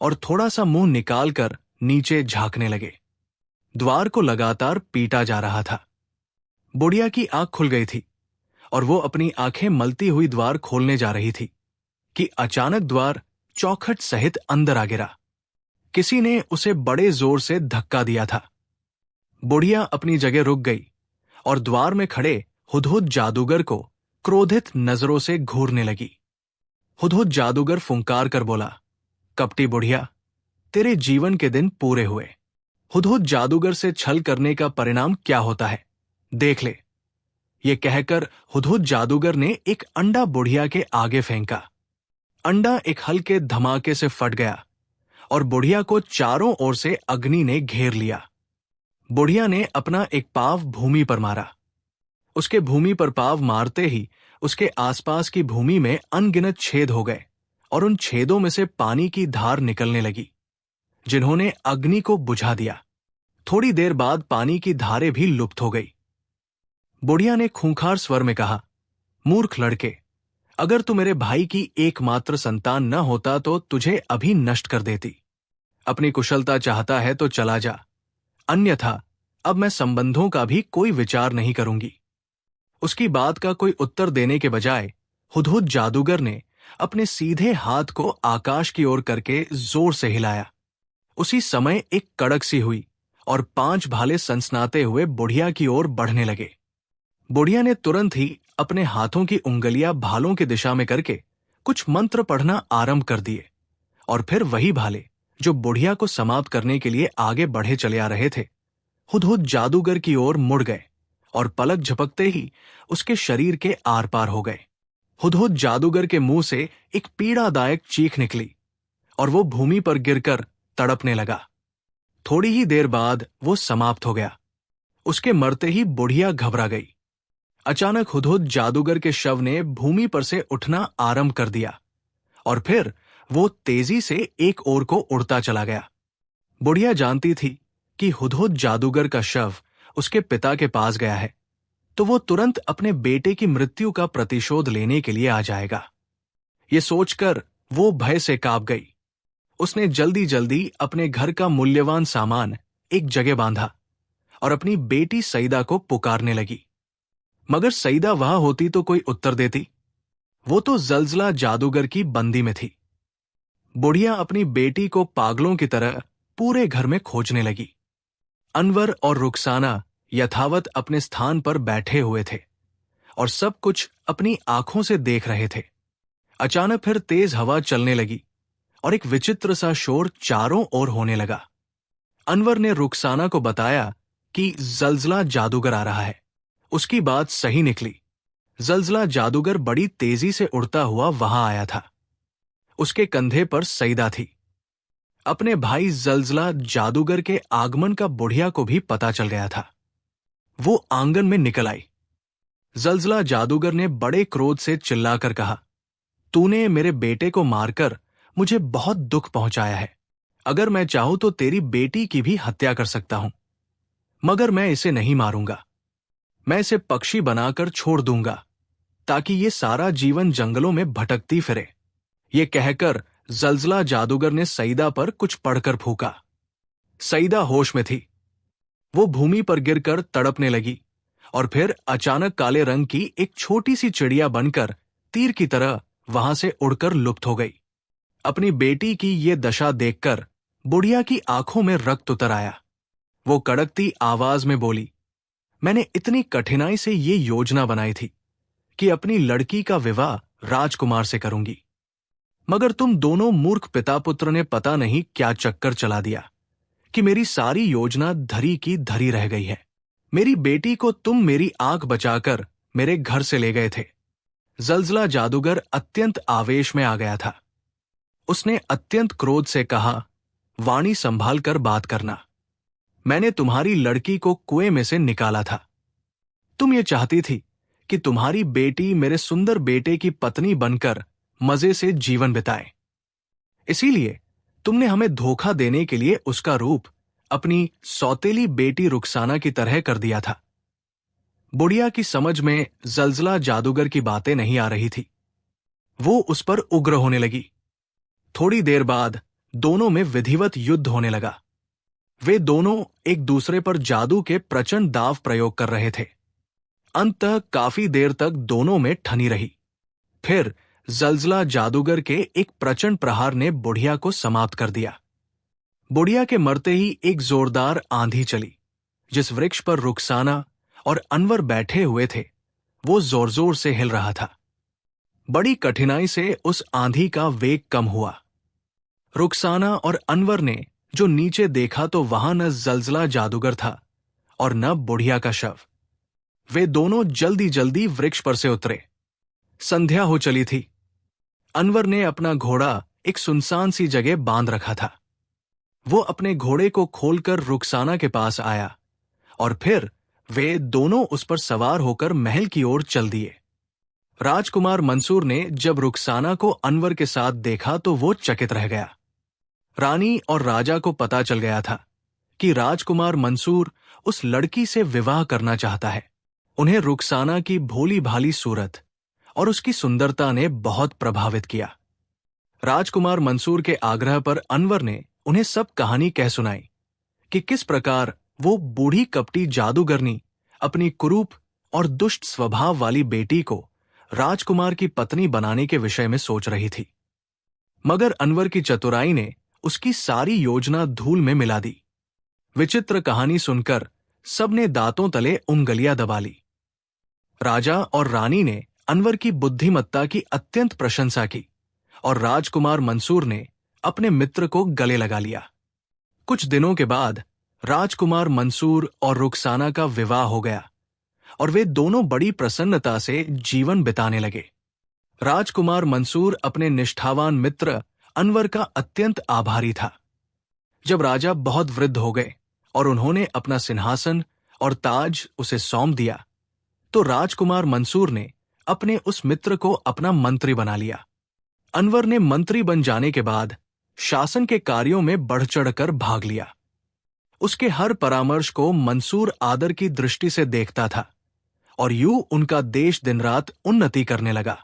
Speaker 1: और थोड़ा सा मुंह निकालकर नीचे झांकने लगे। द्वार को लगातार पीटा जा रहा था। बुढ़िया की आंख खुल गई थी और वो अपनी आंखें मलती हुई द्वार खोलने जा रही थी कि अचानक द्वार चौखट सहित अंदर आ गिरा। किसी ने उसे बड़े जोर से धक्का दिया था। बुढ़िया अपनी जगह रुक गई और द्वार में खड़े हुदहुद जादूगर को क्रोधित नजरों से घूरने लगी। हुदहुद जादूगर फुंकार कर बोला, कपटी बुढ़िया, तेरे जीवन के दिन पूरे हुए। हुदहुद जादूगर से छल करने का परिणाम क्या होता है, देख ले। ये कहकर हुदहुद जादूगर ने एक अंडा बुढ़िया के आगे फेंका। अंडा एक हल्के धमाके से फट गया और बुढ़िया को चारों ओर से अग्नि ने घेर लिया। बुढ़िया ने अपना एक पांव भूमि पर मारा। उसके भूमि पर पांव मारते ही उसके आसपास की भूमि में अनगिनत छेद हो गए और उन छेदों में से पानी की धार निकलने लगी, जिन्होंने अग्नि को बुझा दिया। थोड़ी देर बाद पानी की धारें भी लुप्त हो गई। बुढ़िया ने खूंखार स्वर में कहा, मूर्ख लड़के, अगर तू मेरे भाई की एकमात्र संतान न होता तो तुझे अभी नष्ट कर देती। अपनी कुशलता चाहता है तो चला जा, अन्यथा अब मैं संबंधों का भी कोई विचार नहीं करूंगी। उसकी बात का कोई उत्तर देने के बजाय हुदहुद जादूगर ने अपने सीधे हाथ को आकाश की ओर करके जोर से हिलाया। उसी समय एक कड़क सी हुई और 5 भाले सनसनाते हुए बुढ़िया की ओर बढ़ने लगे। बुढ़िया ने तुरंत ही अपने हाथों की उंगलियां भालों की दिशा में करके कुछ मंत्र पढ़ना आरंभ कर दिए और फिर वही भाले जो बुढ़िया को समाप्त करने के लिए आगे बढ़े चले आ रहे थे, हुदहुद जादूगर की ओर मुड़ गए और पलक झपकते ही उसके शरीर के आर पार हो गए। हुदहुद जादूगर के मुंह से एक पीड़ादायक चीख निकली और वो भूमि पर गिरकर तड़पने लगा। थोड़ी ही देर बाद वो समाप्त हो गया। उसके मरते ही बुढ़िया घबरा गई। अचानक हुदहुद जादूगर के शव ने भूमि पर से उठना आरंभ कर दिया और फिर वो तेजी से एक ओर को उड़ता चला गया। बुढ़िया जानती थी कि हुदहुद जादूगर का शव उसके पिता के पास गया है, तो वो तुरंत अपने बेटे की मृत्यु का प्रतिशोध लेने के लिए आ जाएगा। ये सोचकर वो भय से कांप गई। उसने जल्दी जल्दी अपने घर का मूल्यवान सामान एक जगह बांधा और अपनी बेटी सईदा को पुकारने लगी। मगर सईदा वहां होती तो कोई उत्तर देती। वो तो जलजला जादूगर की बंदी में थी। बुढ़िया अपनी बेटी को पागलों की तरह पूरे घर में खोजने लगी। अनवर और रुखसाना यथावत अपने स्थान पर बैठे हुए थे और सब कुछ अपनी आंखों से देख रहे थे। अचानक फिर तेज हवा चलने लगी और एक विचित्र सा शोर चारों ओर होने लगा। अनवर ने रुखसाना को बताया कि जलजला जादूगर आ रहा है। उसकी बात सही निकली। जलजला जादूगर बड़ी तेजी से उड़ता हुआ वहां आया था। उसके कंधे पर सईदा थी। अपने भाई जलजला जादूगर के आगमन का बुढ़िया को भी पता चल गया था। वो आंगन में निकल आई। जलजला जादूगर ने बड़े क्रोध से चिल्लाकर कहा, तूने मेरे बेटे को मारकर मुझे बहुत दुख पहुंचाया है। अगर मैं चाहूं तो तेरी बेटी की भी हत्या कर सकता हूं, मगर मैं इसे नहीं मारूंगा। मैं इसे पक्षी बनाकर छोड़ दूंगा ताकि ये सारा जीवन जंगलों में भटकती फिरे। ये कहकर जलजला जादूगर ने सईदा पर कुछ पढ़कर फूका। सईदा होश में थी। वो भूमि पर गिरकर तड़पने लगी और फिर अचानक काले रंग की एक छोटी सी चिड़िया बनकर तीर की तरह वहां से उड़कर लुप्त हो गई। अपनी बेटी की ये दशा देखकर बुढ़िया की आंखों में रक्त उतर आया। वो कड़कती आवाज में बोली, मैंने इतनी कठिनाई से ये योजना बनाई थी कि अपनी लड़की का विवाह राजकुमार से करूंगी, मगर तुम दोनों मूर्ख पिता पुत्र ने पता नहीं क्या चक्कर चला दिया कि मेरी सारी योजना धरी की धरी रह गई है। मेरी बेटी को तुम मेरी आंख बचाकर मेरे घर से ले गए थे। जलजला जादूगर अत्यंत आवेश में आ गया था। उसने अत्यंत क्रोध से कहा, वाणी संभाल कर बात करना। मैंने तुम्हारी लड़की को कुएं में से निकाला था। तुम ये चाहती थी कि तुम्हारी बेटी मेरे सुंदर बेटे की पत्नी बनकर मजे से जीवन बिताए। इसीलिए तुमने हमें धोखा देने के लिए उसका रूप अपनी सौतेली बेटी रुखसाना की तरह कर दिया था। बुढ़िया की समझ में जलजला जादूगर की बातें नहीं आ रही थी। वो उस पर उग्र होने लगी। थोड़ी देर बाद दोनों में विधिवत युद्ध होने लगा। वे दोनों एक दूसरे पर जादू के प्रचंड दाव प्रयोग कर रहे थे। अंततः काफी देर तक दोनों में ठनी रही। फिर जलजला जादूगर के एक प्रचंड प्रहार ने बुढ़िया को समाप्त कर दिया। बुढ़िया के मरते ही एक जोरदार आंधी चली। जिस वृक्ष पर रुखसाना और अनवर बैठे हुए थे वो जोर जोर से हिल रहा था। बड़ी कठिनाई से उस आंधी का वेग कम हुआ। रुखसाना और अनवर ने जो नीचे देखा तो वहां न जलजला जादूगर था और न बुढ़िया का शव। वे दोनों जल्दी जल्दी वृक्ष पर से उतरे। संध्या हो चली थी। अनवर ने अपना घोड़ा एक सुनसान सी जगह बांध रखा था। वो अपने घोड़े को खोलकर रुखसाना के पास आया और फिर वे दोनों उस पर सवार होकर महल की ओर चल दिए। राजकुमार मंसूर ने जब रुखसाना को अनवर के साथ देखा तो वो चकित रह गया। रानी और राजा को पता चल गया था कि राजकुमार मंसूर उस लड़की से विवाह करना चाहता है। उन्हें रुखसाना की भोली भाली सूरत और उसकी सुंदरता ने बहुत प्रभावित किया। राजकुमार मंसूर के आग्रह पर अनवर ने उन्हें सब कहानी कह सुनाई कि किस प्रकार वो बूढ़ी कपटी जादूगरनी अपनी कुरूप और दुष्ट स्वभाव वाली बेटी को राजकुमार की पत्नी बनाने के विषय में सोच रही थी। मगर अनवर की चतुराई ने उसकी सारी योजना धूल में मिला दी। विचित्र कहानी सुनकर सबने दांतों तले उंगलियां दबा ली। राजा और रानी ने अनवर की बुद्धिमत्ता की अत्यंत प्रशंसा की और राजकुमार मंसूर ने अपने मित्र को गले लगा लिया। कुछ दिनों के बाद राजकुमार मंसूर और रुखसाना का विवाह हो गया और वे दोनों बड़ी प्रसन्नता से जीवन बिताने लगे। राजकुमार मंसूर अपने निष्ठावान मित्र अनवर का अत्यंत आभारी था। जब राजा बहुत वृद्ध हो गए और उन्होंने अपना सिंहासन और ताज उसे सौंप दिया तो राजकुमार मंसूर ने अपने उस मित्र को अपना मंत्री बना लिया। अनवर ने मंत्री बन जाने के बाद शासन के कार्यों में बढ़ चढ़कर भाग लिया। उसके हर परामर्श को मंसूर आदर की दृष्टि से देखता था और यूं उनका देश दिन रात उन्नति करने लगा।